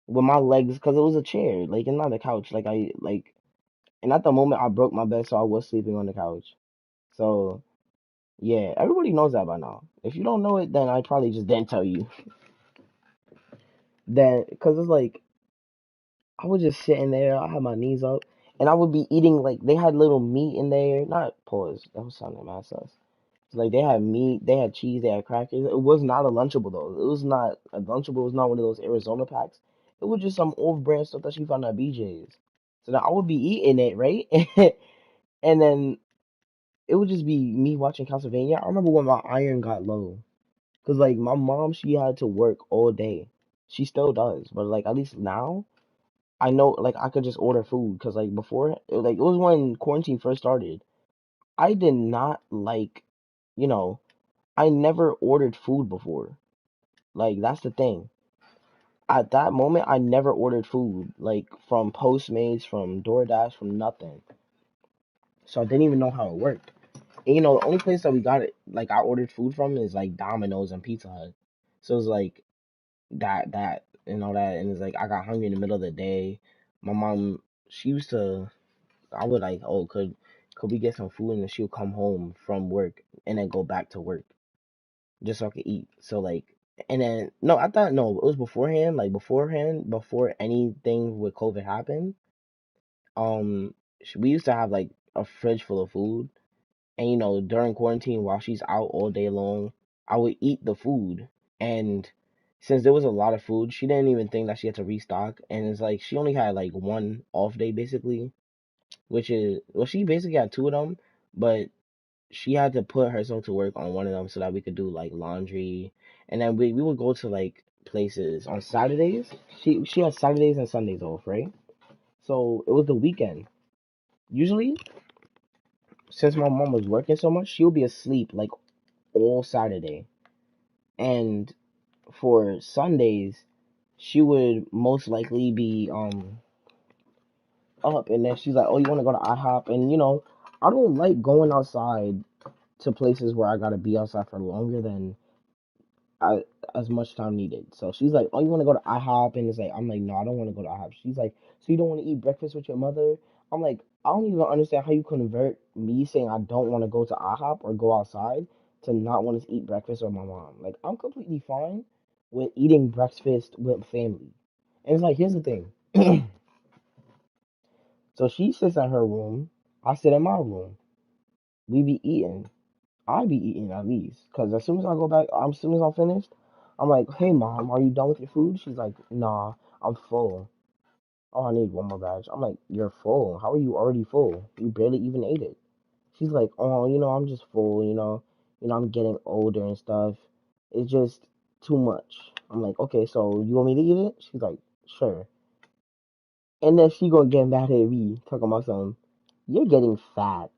with my legs because it was a chair, like and not a couch. And at the moment I broke my bed, so I was sleeping on the couch. So yeah, everybody knows that by now. If you don't know it, then I probably just didn't tell you. Then, because it's like I was just sitting there, I had my knees up, and I would be eating like they had little meat in there. Not pause. That was sounding mad sus. Like they had meat, they had cheese, they had crackers. It was not a Lunchable though. It was not a Lunchable. It was not one of those Arizona packs. It was just some off-brand stuff that she found at BJ's. So now I would be eating it, right? And then it would just be me watching Castlevania. I remember when my iron got low, cause like my mom, she had to work all day. She still does, but like at least now I know like I could just order food. Cause like before, it was when quarantine first started. I did not like, you know. I never ordered food before. Like that's the thing. At that moment, I never ordered food, like from Postmates, from DoorDash, from nothing. So I didn't even know how it worked. And the only place that we got it, like I ordered food from, is like Domino's and Pizza Hut. So it's like that and all that, and it's like I got hungry in the middle of the day. My mom, she used to, I would like, oh, could we get some food, and then she'll come home from work and then go back to work, just so I could eat. So like, and then no, I thought no, it was beforehand. Like beforehand, before anything with COVID happened, we used to have like a fridge full of food, and during quarantine while she's out all day long, I would eat the food, and since there was a lot of food, she didn't even think that she had to restock, and it's like she only had like one off day basically, which is well, she basically had two of them, but she had to put herself to work on one of them so that we could do like laundry, and then we would go to like places on Saturdays. She had Saturdays and Sundays off, right? So it was the weekend. Usually, since my mom was working so much, she would be asleep like all Saturday, and for Sundays, she would most likely be up, and then she's like, "Oh, you want to go to IHOP?" And I don't like going outside to places where I gotta be outside for longer than I, as much time needed. So she's like, "Oh, you want to go to IHOP?" And it's like, I'm like, "No, I don't want to go to IHOP." She's like, "So you don't want to eat breakfast with your mother?" I'm like, I don't even understand how you convert me saying I don't want to go to IHOP or go outside to not want to eat breakfast with my mom. Like, I'm completely fine with eating breakfast with family. And it's like, here's the thing. So she sits in her room, I sit in my room. We be eating. I be eating at least, cause as soon as I go back, as soon as I'm finished, I'm like, "Hey mom, are you done with your food?" She's like, "Nah, I'm full. Oh, I need one more batch." I'm like, "You're full. How are you already full? You barely even ate it." She's like, "Oh, I'm just full. I'm getting older and stuff. It's just too much." I'm like, "Okay, so you want me to eat it?" She's like, "Sure." And then she gonna get mad at me, talking about something. You're getting fat.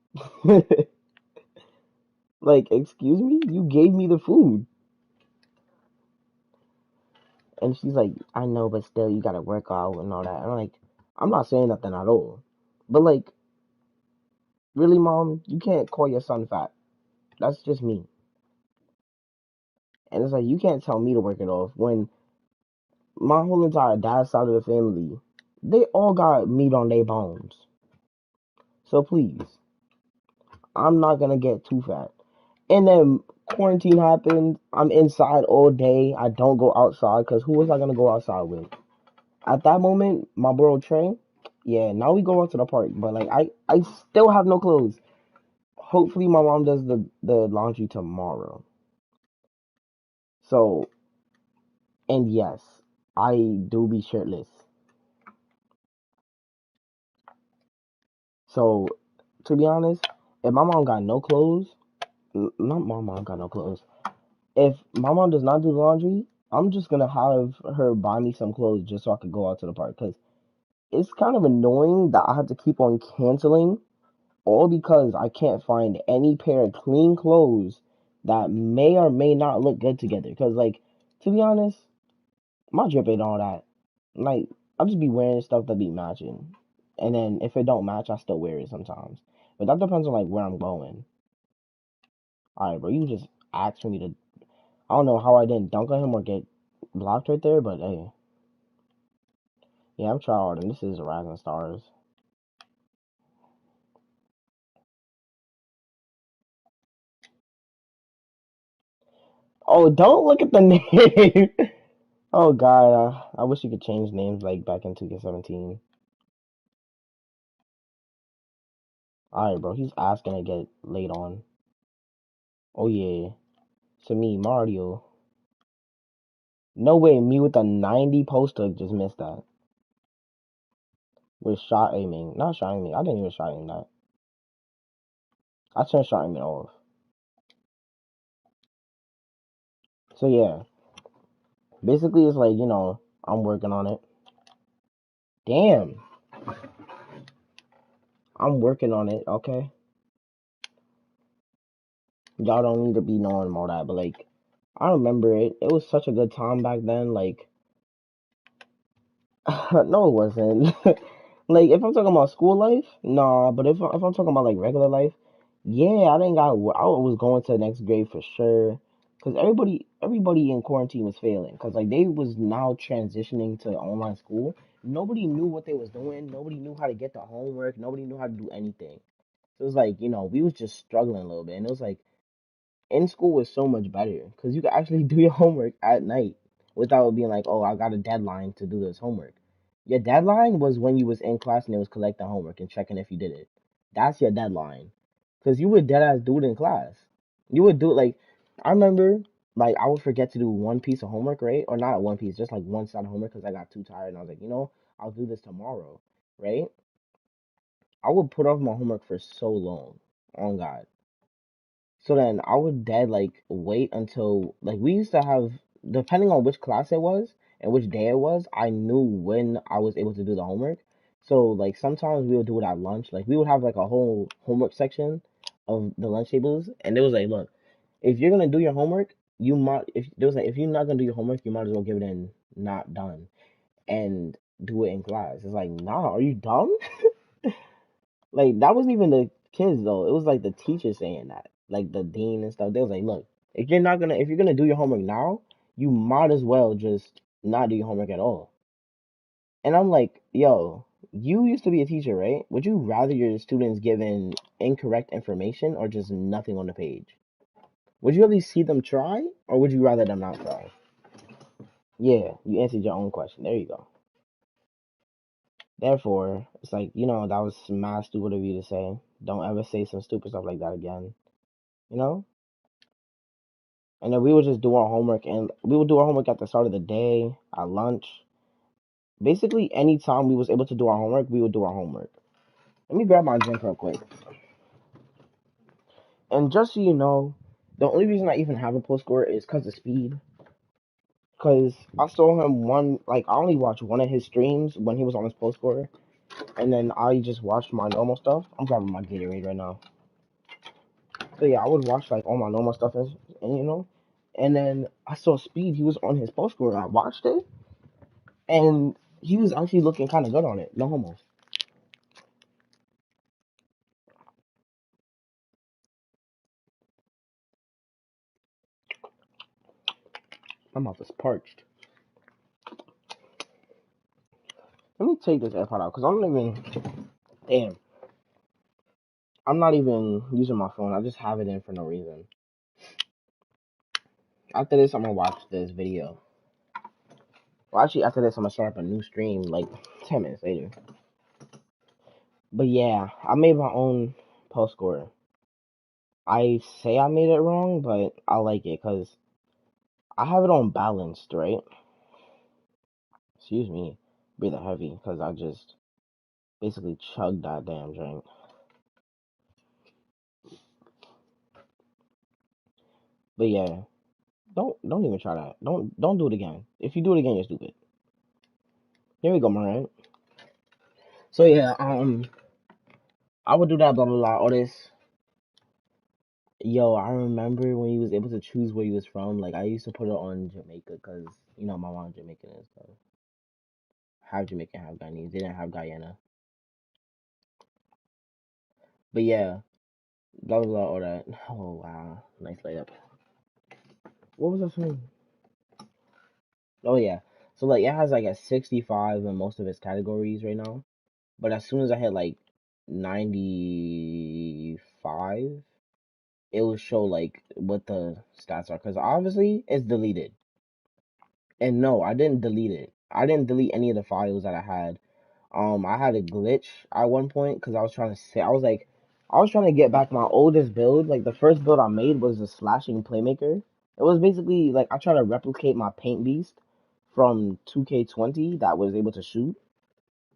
Like, excuse me? You gave me the food. And she's like, "I know, but still, you gotta work out and all that." And I'm like, I'm not saying nothing at all. But, like, really, mom, you can't call your son fat. That's just me. And it's like, you can't tell me to work it off when my whole entire dad's side of the family, they all got meat on their bones. So please, I'm not gonna get too fat. And then quarantine happened. I'm inside all day. I don't go outside because who was I gonna go outside with? At that moment, my bro Trey, yeah, now we go out to the park. But like I still have no clothes. Hopefully my mom does the laundry tomorrow. So, and yes, I do be shirtless. So to be honest, if my mom got no clothes, not my mom got no clothes. If my mom does not do the laundry, I'm just gonna have her buy me some clothes just so I could go out to the park. Cause it's kind of annoying that I have to keep on canceling all because I can't find any pair of clean clothes that may or may not look good together. Because, like, to be honest, my drip ain't all that. Like, I'll just be wearing stuff that be matching. And then if it don't match, I still wear it sometimes. But that depends on, like, where I'm going. Alright, bro, you just asked for me to. I don't know how I didn't dunk on him or get blocked right there, but hey. Yeah, I'm tryhard, and this is Rising Stars. Oh, don't look at the name! Oh god, I wish you could change names like back in 2K17. Alright, bro, he's asking to get laid on. Oh yeah, to me, Mario. No way, me with a 90 poster just missed that. With shot aiming. Not shot aiming, I didn't even shot aim that. I turned shot aiming off. So yeah, basically it's like, I'm working on it. Damn, I'm working on it, okay? Y'all don't need to be knowing all that, but like, I remember it. It was such a good time back then, like, no, it wasn't. Like, if I'm talking about school life, nah. But if I'm talking about like regular life, yeah, I didn't got. I was going to the next grade for sure. Cause everybody in quarantine was failing. Cause like they was now transitioning to online school. Nobody knew what they was doing. Nobody knew how to get the homework. Nobody knew how to do anything. So it was like we was just struggling a little bit. And it was like in school was so much better because you could actually do your homework at night without being like, oh, I got a deadline to do this homework. Your deadline was when you was in class and it was collecting homework and checking if you did it. That's your deadline because you would dead ass do it in class. You would do it like I remember like I would forget to do one piece of homework, right? Or not one piece, just like one side of homework because I got too tired and I was like, I'll do this tomorrow, right? I would put off my homework for so long. On God. So then I would dead like wait until like we used to have depending on which class it was and which day it was, I knew when I was able to do the homework. So like sometimes we would do it at lunch. Like we would have like a whole homework section of the lunch tables and it was like, look, if you're gonna do your homework, you might if there was like if you're not gonna do your homework, you might as well give it in not done and do it in class. It's like, nah, are you dumb? Like that wasn't even the kids though. It was like the teacher saying that, like the dean and stuff. They was like, look, if you're gonna do your homework now, you might as well just not do your homework at all. And I'm like, yo, you used to be a teacher, right? Would you rather your students given incorrect information or just nothing on the page? Would you at least see them try, or would you rather them not try? Yeah, you answered your own question. There you go. Therefore, it's like, that was mad stupid of you to say. Don't ever say some stupid stuff like that again. You know? And then we would just do our homework, and we would do our homework at the start of the day, at lunch. Basically, anytime we was able to do our homework, we would do our homework. Let me grab my drink real quick. And just so you know, the only reason I even have a post score is because of speed. Because I saw him I only watched one of his streams when he was on his post score. And then I just watched my normal stuff. I'm grabbing my Gatorade right now. So yeah, I would watch like all my normal stuff and then I saw Speed. He was on his post score. I watched it, and he was actually looking kind of good on it. No homo. My mouth is parched. Let me take this AirPod out because I'm not even. Damn. I'm not even using my phone. I just have it in for no reason. After this, I'm gonna watch this video. Well, actually, after this, I'm gonna start up a new stream like 10 minutes later. But yeah, I made my own post score. I say I made it wrong, but I like it because I have it on balanced, right? Excuse me, breathe heavy because I just basically chugged that damn drink. But yeah, don't even try that. Don't do it again. If you do it again, you're stupid. Here we go, Moran. So yeah, I would do that, blah blah blah. All this. Yo, I remember when he was able to choose where he was from. Like I used to put it on Jamaica because my mom's Jamaican and stuff. Half Jamaican, half Guyanese. They didn't have Guyana. But yeah, blah blah blah. All that. Oh wow, nice layup. What was I saying? Oh yeah. So like it has like a 65 in most of its categories right now. But as soon as I hit like 95, it will show like what the stats are cuz obviously it's deleted. And no, I didn't delete it. I didn't delete any of the files that I had. I had a glitch at one point cuz I was trying to say I was trying to get back my oldest build. Like the first build I made was a slashing playmaker. It was basically like I tried to replicate my paint beast from 2K20 that was able to shoot,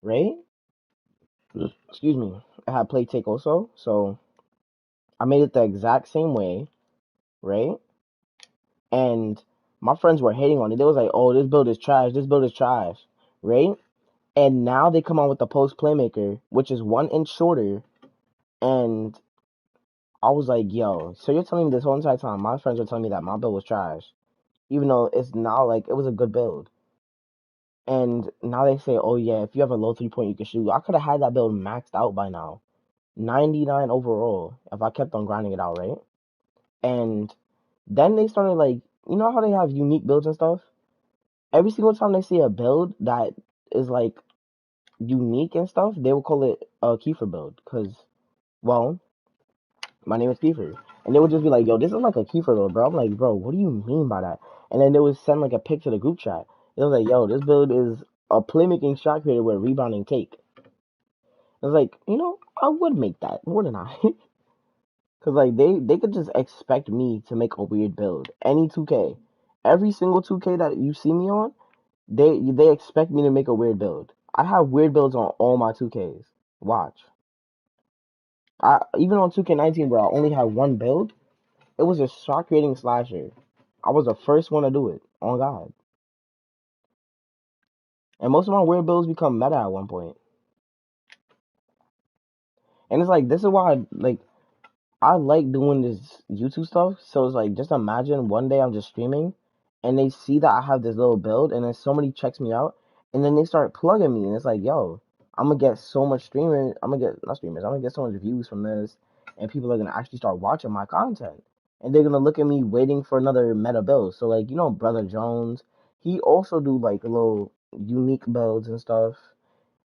right? Excuse me. I had play take also, so I made it the exact same way, right? And my friends were hating on it. They was like, "Oh, this build is trash. This build is trash," right? And now they come out with the post playmaker, which is 1 inch shorter, and I was like, "Yo, so you're telling me this whole entire time my friends were telling me that my build was trash, even though it's now like it was a good build." And now they say, "Oh yeah, if you have a low 3 point, you can shoot." I could have had that build maxed out by now. 99 overall if I kept on grinding it out, right? And then they started like, you know how they have unique builds and stuff? Every single time they see a build that is like unique and stuff, they will call it a Kiefer build. Cause, well, my name is Kiefer. And they would just be like, yo, this is like a Kiefer build, bro. I'm like, bro, what do you mean by that? And then they would send like a pic to the group chat. It was like, yo, this build is a playmaking shot creator with rebounding take. I was like, I would make that, wouldn't I? Cause like they could just expect me to make a weird build. Any 2K. Every single 2K that you see me on, they expect me to make a weird build. I have weird builds on all my 2Ks. Watch. I even on 2K19 where I only had one build, it was a shot creating slasher. I was the first one to do it. On God. And most of my weird builds become meta at one point. And it's like this is why I like doing this YouTube stuff. So it's like, just imagine one day I'm just streaming and they see that I have this little build and then somebody checks me out and then they start plugging me. And it's like, yo, I'm gonna get so much streaming. I'm gonna get not streamers. I'm gonna get so much views from this, and people are gonna actually start watching my content, and they're gonna look at me waiting for another meta build. So like Brother Jones, he also do like little unique builds and stuff.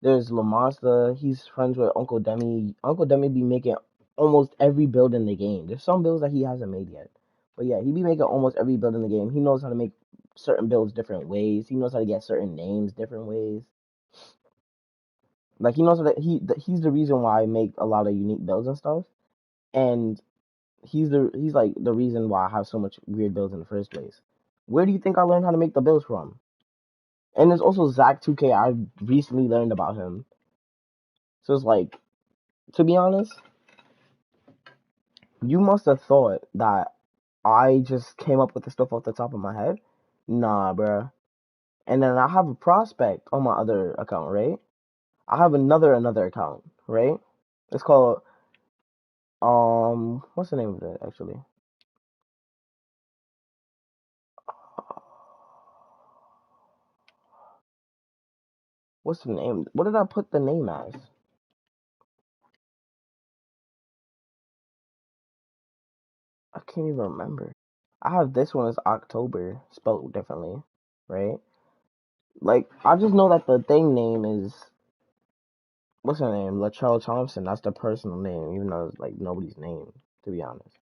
There's Lamonsta. He's friends with Uncle Demi. Uncle Demi be making almost every build in the game. There's some builds that he hasn't made yet, but yeah, he be making almost every build in the game. He knows how to make certain builds different ways. He knows how to get certain names different ways. Like he knows that he's the reason why I make a lot of unique builds and stuff, and he's like the reason why I have so much weird builds in the first place. Where do you think I learned how to make the builds from? And there's also Zach2K. I recently learned about him, so it's like, to be honest, you must have thought that I just came up with the stuff off the top of my head. Nah, bruh. And then I have a prospect on my other account, right? I have another account, right? It's called what's the name of it actually? What's the name? What did I put the name as? I can't even remember. I have this one as October, spelled differently, right? Like, I just know that the thing name is, what's her name? Latrell Thompson. That's the personal name, even though it's like nobody's name, to be honest.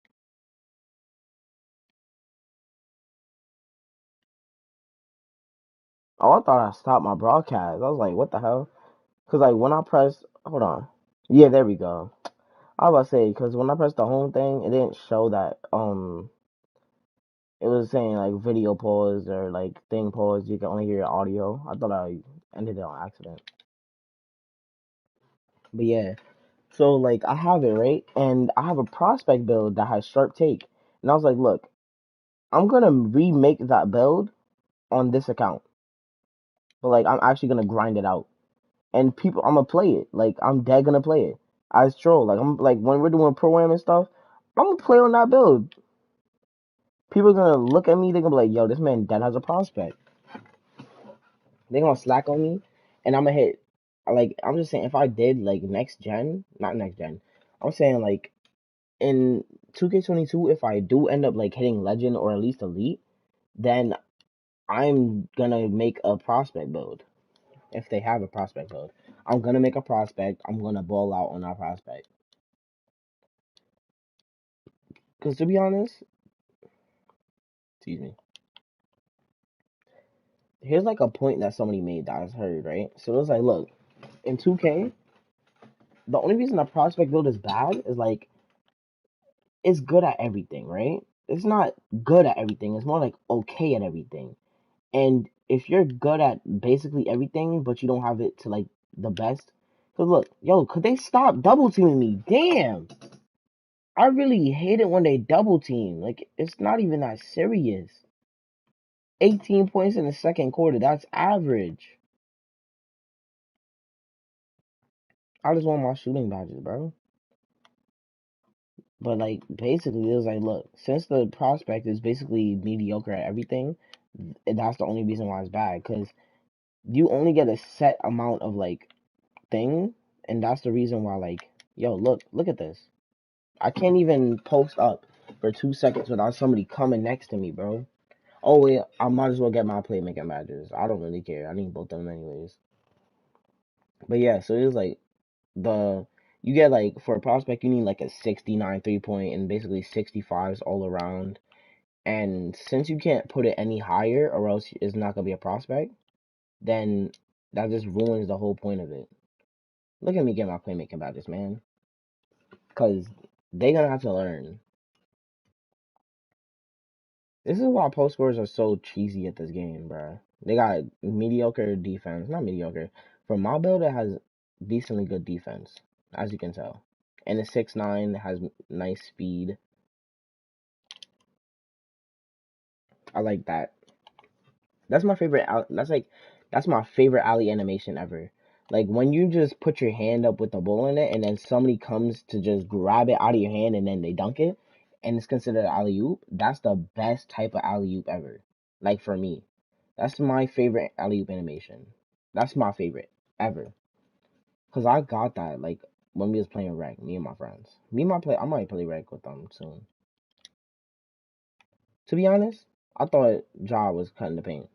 Oh, I thought I stopped my broadcast. I was like, what the hell? Because, like, when I pressed, hold on. Yeah, there we go. I was about to say, because when I pressed the home thing, it didn't show that, it was saying like video pause or like thing pause. You can only hear your audio. I thought I ended it on accident. But yeah, so like I have it right, and I have a prospect build that has sharp take, and I was like, look, I'm gonna remake that build on this account, but like I'm actually gonna grind it out, and people, I'm gonna play it. Like I'm dead gonna play it. I troll. Like I'm like when we're doing pro-am and stuff, I'm gonna play on that build. People are gonna look at me. They're gonna be like, yo, this man dead has a prospect. They gonna slack on me, and I'm gonna hit. Like I'm just saying, if I did like next gen, not next gen, I'm saying like in 2K22, if I do end up like hitting legend or at least elite, then I'm gonna make a prospect build. If they have a prospect build, I'm gonna make a prospect. I'm gonna ball out on our prospect. Cause to be honest, excuse me, here's like a point that somebody made that I've heard, right? So it was like, look, in 2K, the only reason a prospect build is bad is like it's good at everything, right? It's not good at everything. It's more like okay at everything. And if you're good at basically everything, but you don't have it to like the best, cause look, yo, could they stop double teaming me? Damn, I really hate it when they double team. Like it's not even that serious. 18 points in the second quarter. That's average. I just want my shooting badges, bro. But like basically, it was like, look, since the prospect is basically mediocre at everything, that's the only reason why it's bad. Cause you only get a set amount of like thing, and that's the reason why like, yo, look at this. I can't even post up for 2 seconds without somebody coming next to me, bro. Oh wait, I might as well get my playmaking badges. I don't really care. I need both of them anyways. But yeah, so it was like the you get like for a prospect you need like a 69 3 point and basically 65s all around. And since you can't put it any higher or else it's not gonna be a prospect, then that just ruins the whole point of it. Look at me get my playmaking badges, man. Cause they gonna have to learn. This is why post scores are so cheesy at this game, bruh. They got mediocre defense, not mediocre. For my build, it has decently good defense, as you can tell. And the 6'9" has nice speed. I like that. That's my favorite. That's my favorite alley animation ever. Like when you just put your hand up with the ball in it, and then somebody comes to just grab it out of your hand, and then they dunk it, and it's considered alley oop. That's the best type of alley oop ever. Like for me, that's my favorite alley oop animation. That's my favorite ever. Cause I got that like when we was playing rec, me and my friends. I might play rec with them soon. To be honest, I thought Ja was cutting the paint.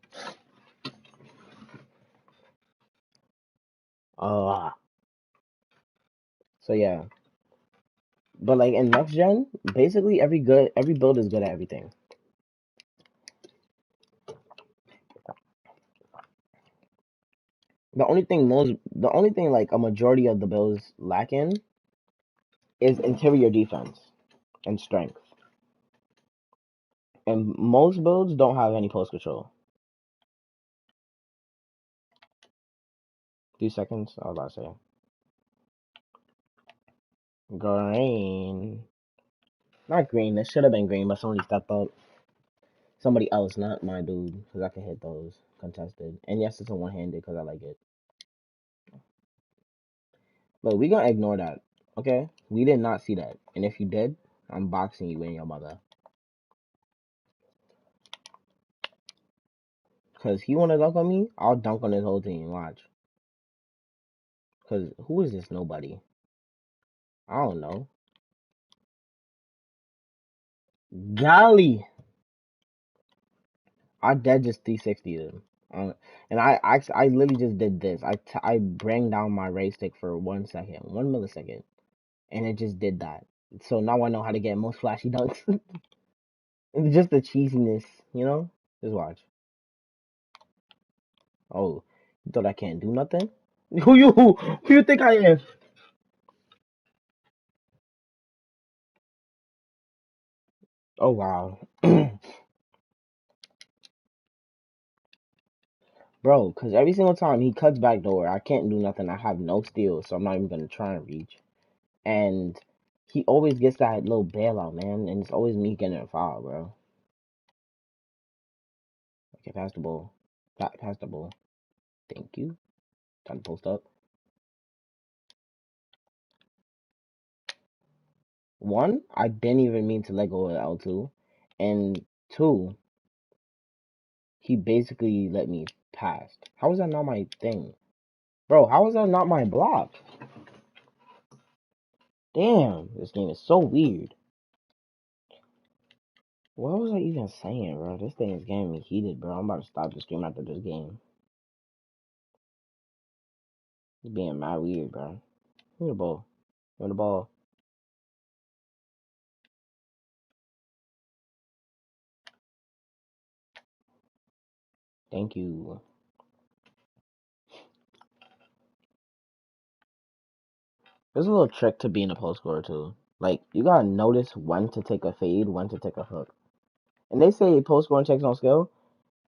Uh so yeah. But like in next gen, basically every build is good at everything. The only thing like a majority of the builds lack in is interior defense and strength. And most builds don't have any post control. 2 seconds, I was about to say. Green. Not green, it should have been green, but somebody stepped up. Somebody else, not my dude, because I can hit those contested. And yes, it's a one handed because I like it. But we gonna ignore that, okay? We did not see that. And if you did, I'm boxing you in your mother. Because he wanna dunk on me, I'll dunk on his whole team, watch. Because who is this nobody? I don't know. Golly! I dead just 360 him. And I literally just did this. I bring down my ray stick for 1 second, 1 millisecond, and it just did that. So now I know how to get most flashy dunks. It's just the cheesiness, you know? Just watch. Oh, you thought I can't do nothing? Who you think I am? Oh wow. Bro, cause every single time he cuts back door, I can't do nothing. I have no steal, so I'm not even gonna try and reach. And he always gets that little bailout, man, and it's always me getting a foul, bro. Okay, pass the ball. Pass the ball. Thank you. Time to post up. One, I didn't even mean to let go of L2. And two, he basically let me pass. How is that not my thing? Bro, how is that not my block? Damn, this game is so weird. What was I even saying, bro? This thing is getting me heated, bro. I'm about to stop the stream after this game. It's being mad weird, bro. Give me the ball. Give me the ball. Thank you. There's a little trick to being a post scorer, too. Like, you gotta notice when to take a fade, when to take a hook. And they say post scoring takes no skill.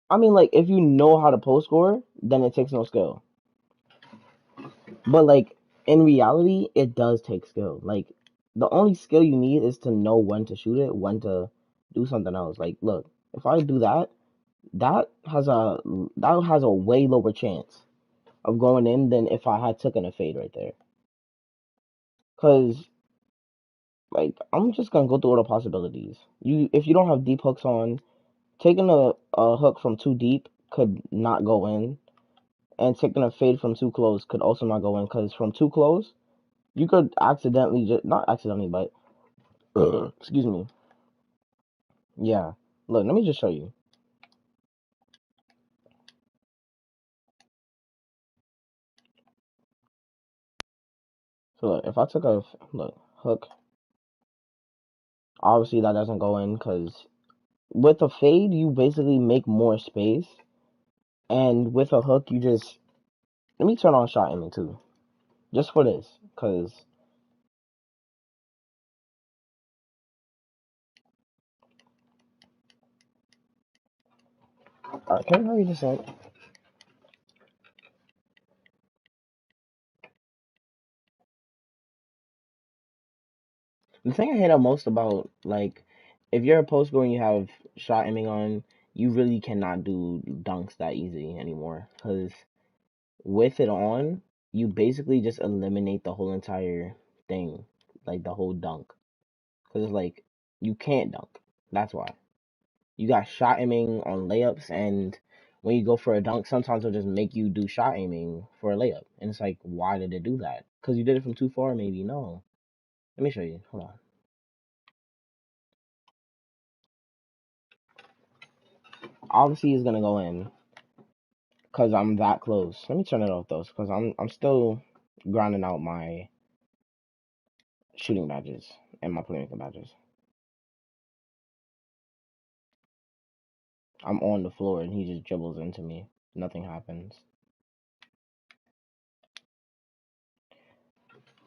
I mean, like, if you know how to post score, then it takes no skill. But, like, in reality, it does take skill. Like, the only skill you need is to know when to shoot it, when to do something else. Like, look, if I do that, that has a that has a way lower chance of going in than if I had taken a fade right there. Cause like I'm just gonna go through all the possibilities. If you don't have deep hooks on, taking a hook from too deep could not go in, and taking a fade from too close could also not go in. Cause from too close, you could accidentally just not accidentally, but excuse me. Yeah. Look, let me just show you. So look, if I took a look hook, obviously that doesn't go in because with a fade you basically make more space, and with a hook you just let me turn on shot aiming too, just for this, because can I hurry this up? The thing I hate the most about like if you're a post scorer and you have shot aiming on, you really cannot do dunks that easy anymore because with it on, you basically just eliminate the whole entire thing, like the whole dunk. Because it's like, you can't dunk. That's why. You got shot aiming on layups, and when you go for a dunk, sometimes it'll just make you do shot aiming for a layup. And it's like, why did it do that? Because you did it from too far, maybe. No. Let me show you. Hold on. Obviously, it's gonna go in because I'm that close. Let me turn it off though, because I'm still grinding out my shooting badges and my playmaking badges. I'm on the floor and he just dribbles into me. Nothing happens.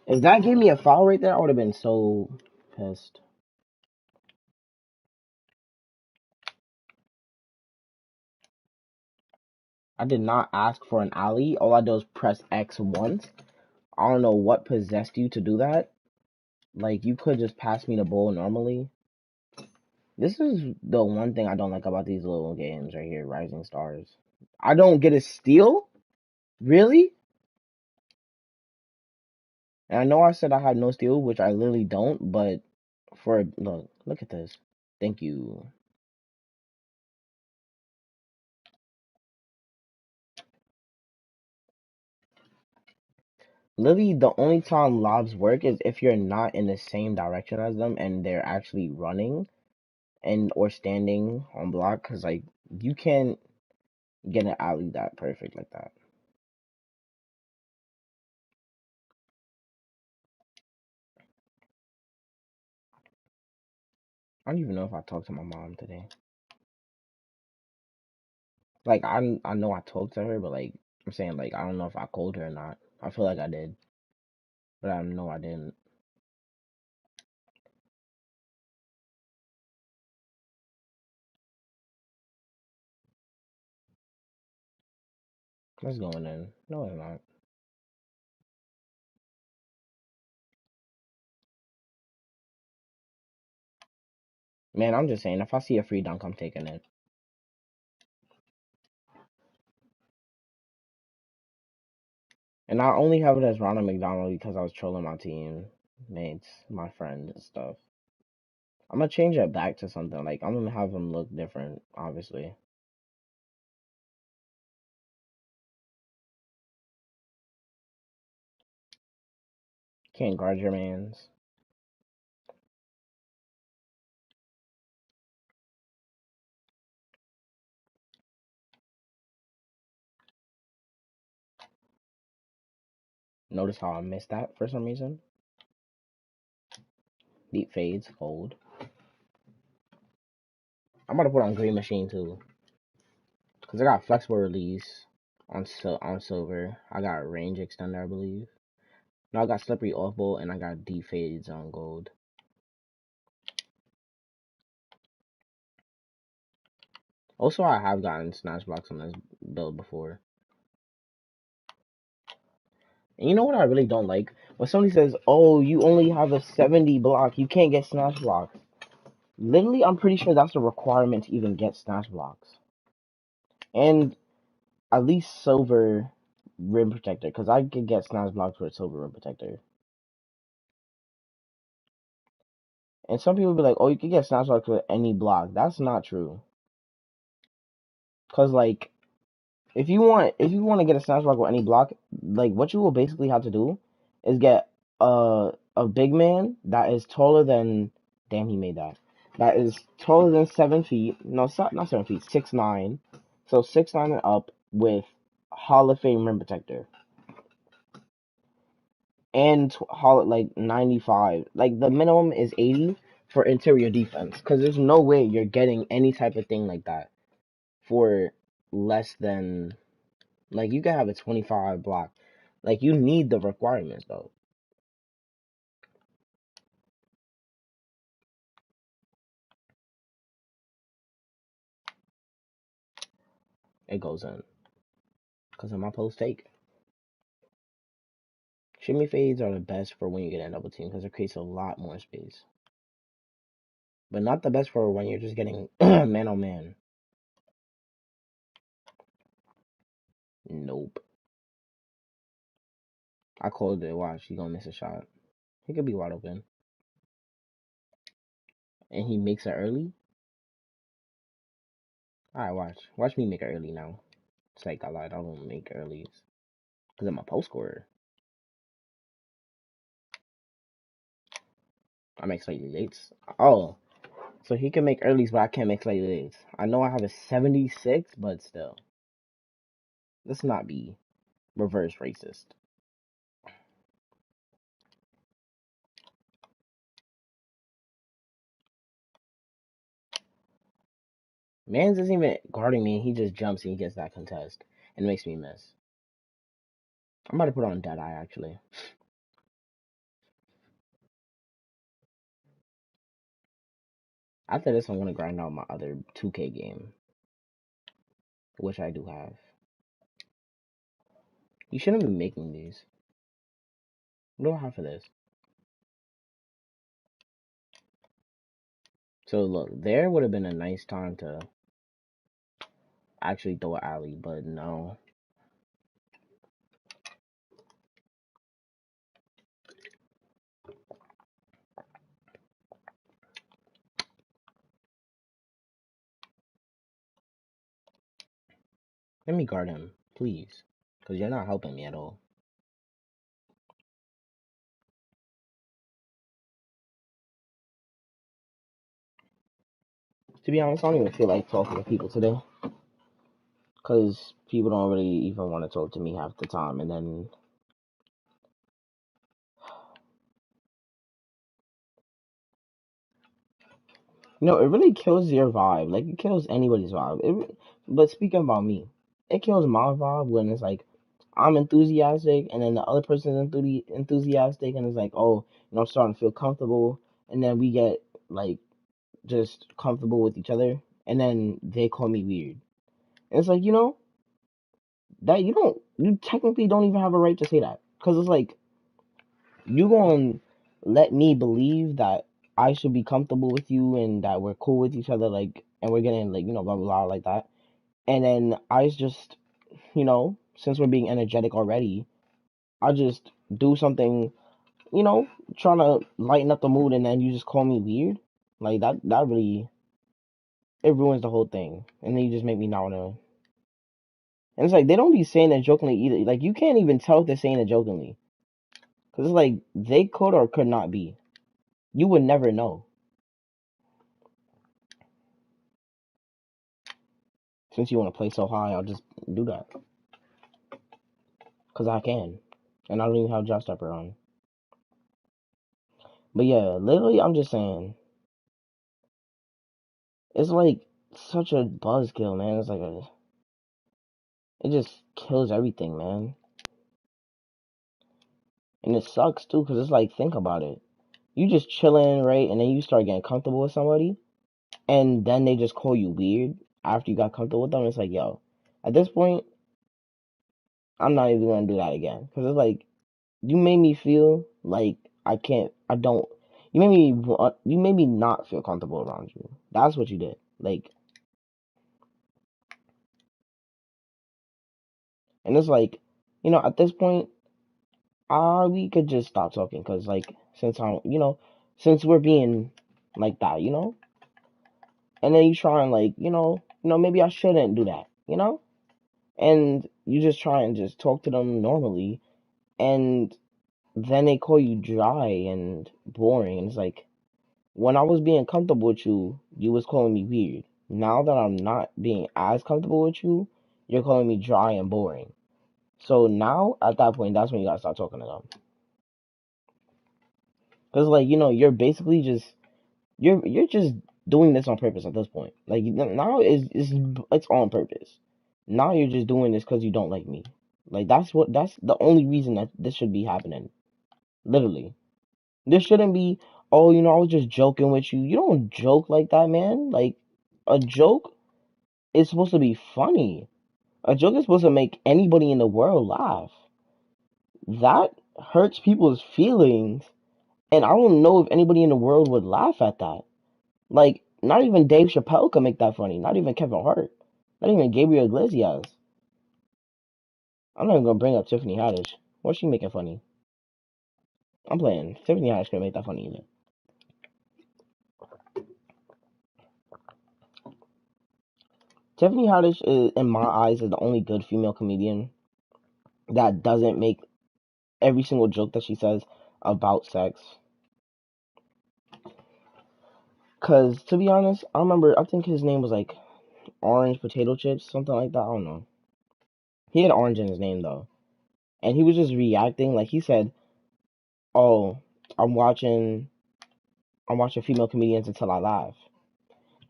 If that gave me a foul right there, I would have been so pissed. I did not ask for an alley. All I did was press X once. I don't know what possessed you to do that. Like, you could just pass me the ball normally. This is the one thing I don't like about these little games right here, Rising Stars. I don't get a steal? Really? And I know I said I had no steal, which I literally don't, but look at this. Thank you. Literally, the only time lobs work is if you're not in the same direction as them and they're actually running and or standing on block, because like you can't get an alley that perfect like that. I don't even know if I talked to my mom today. Like I know I talked to her, but like I'm saying like I don't know if I called her or not. I feel like I did, but I know I didn't. Let's go in. No, it's not. Man, I'm just saying if I see a free dunk, I'm taking it. And I only have it as Ronald McDonald because I was trolling my team mates, my friends and stuff. I'm gonna change it back to something like I'm gonna have them look different, obviously. Can't guard your mans. Notice how I missed that for some reason. Deep fades, cold. I'm about to put on Green Machine too, cause I got flexible release on silver. I got range extender, I believe. No, I got slippery off ball and I got deep fades on gold. Also, I have gotten snatch blocks on this build before. And you know what I really don't like? When somebody says, "Oh, you only have a 70 block, you can't get snatch blocks." Literally, I'm pretty sure that's a requirement to even get snatch blocks. And at least silver rim protector, because I could get snatch blocks with silver rim protector. And some people be like, "Oh, you can get snatch blocks with any block." That's not true. Cause like, if you want to get a snatch block with any block, like what you will basically have to do is get a big man that is taller than, damn, he made that. That is taller than 7 feet. No, not 7 feet, 6'9". So 6'9" and up with Hall of Fame rim protector. And Hall like 95. Like the minimum is 80 for interior defense. Because there's no way you're getting any type of thing like that for less than, like you can have a 25 block. Like you need the requirements though. It goes in. Because of my post take. Shimmy fades are the best for when you get a double team because it creates a lot more space. But not the best for when you're just getting man on man. Nope. I called it. Watch, he gonna miss a shot. He could be wide open. And he makes it early. Alright, watch. Watch me make it early now. It's like I lied. I don't make earlies because I'm a post scorer. I make slightly lates. Oh, so he can make earlies, but I can't make slightly lates. I know I have a 76, but still, let's not be reverse racist. Mans isn't even guarding me. He just jumps and he gets that contest and makes me miss. I'm about to put on Deadeye actually. After this, I'm gonna grind out my other 2K game, which I do have. You shouldn't be making these. What do I have for this? So look, there would have been a nice time to actually throw an alley, but no. Let me guard him, please, because you're not helping me at all. To be honest, I don't even feel like talking to people today, because people don't really even want to talk to me half the time, and then it really kills your vibe. Like, it kills anybody's vibe. But speaking about me, it kills my vibe when it's like, I'm enthusiastic, and then the other person's enthusiastic, and it's like, oh, I'm starting to feel comfortable, and then we get, like, just comfortable with each other, and then they call me weird. And it's like, that you technically don't even have a right to say that. Because it's like, you gonna let me believe that I should be comfortable with you and that we're cool with each other, like, and we're getting, like, blah, blah, blah, like that. And then I just, since we're being energetic already, I just do something, you know, trying to lighten up the mood, and then you just call me weird. Like, that really, it ruins the whole thing. And then you just make me not wanna. And it's like, they don't be saying it jokingly either. Like, you can't even tell if they're saying it jokingly. Because it's like, they could or could not be. You would never know. Since you want to play so high, I'll just do that. Because I can. And I don't even have Job Stepper on. But yeah, literally, I'm just saying. It's like such a buzzkill, man. It's like it just kills everything, man. And it sucks too, because it's like, think about it. You just chilling, right? And then you start getting comfortable with somebody. And then they just call you weird after you got comfortable with them. It's like, yo, at this point, I'm not even going to do that again. Because it's like, you made me feel like I don't, you made me not feel comfortable around you. That's what you did. Like, and it's like, at this point, we could just stop talking. Because, like, since we're being like that, and then you try and, like, maybe I shouldn't do that, and you just try and just talk to them normally, and then they call you dry and boring. And it's like, when I was being comfortable with you, you was calling me weird. Now that I'm not being as comfortable with you, you're calling me dry and boring. So now, at that point, that's when you gotta start talking to them. Cause, like, you're basically just you're just doing this on purpose at this point. Like, now it's on purpose. Now you're just doing this because you don't like me. Like, that's the only reason that this should be happening. Literally. This shouldn't be, oh, I was just joking with you. You don't joke like that, man. Like, a joke is supposed to be funny. A joke is supposed to make anybody in the world laugh. That hurts people's feelings, and I don't know if anybody in the world would laugh at that. Like, not even Dave Chappelle could make that funny. Not even Kevin Hart. Not even Gabriel Iglesias. I'm not even gonna bring up Tiffany Haddish. What's she making funny? I'm playing. Tiffany Haddish couldn't make that funny either. Tiffany Haddish is, in my eyes, is the only good female comedian that doesn't make every single joke that she says about sex. Cause to be honest, I think his name was like Orange Potato Chips, something like that. I don't know. He had orange in his name though, and he was just reacting like he said, "Oh, I'm watching, I'm watching female comedians until I laugh."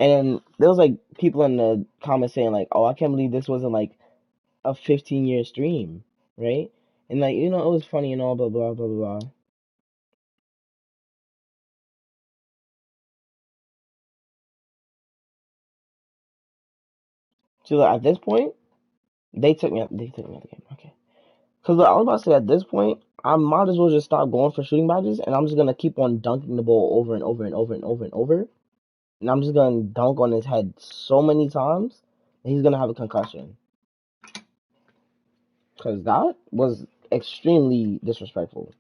And then there was like people in the comments saying like, "Oh, I can't believe this wasn't like a 15-year stream, right?" And like it was funny and all, blah blah blah blah blah. So like, at this point, they took me. They took me out the game. Okay. Because I was about to say at this point, I might as well just stop going for shooting badges, and I'm just gonna keep on dunking the ball over and over and over and over and over, and I'm just gonna dunk on his head so many times that he's gonna have a concussion. Because that was extremely disrespectful,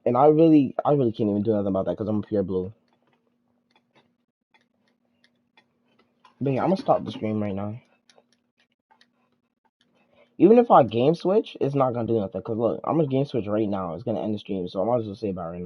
and I really can't even do nothing about that because I'm a pure blue. But yeah, I'm gonna stop the stream right now. Even if I game switch, it's not gonna do nothing. Cause look, I'm gonna game switch right now. It's gonna end the stream, so I might as well say about right now.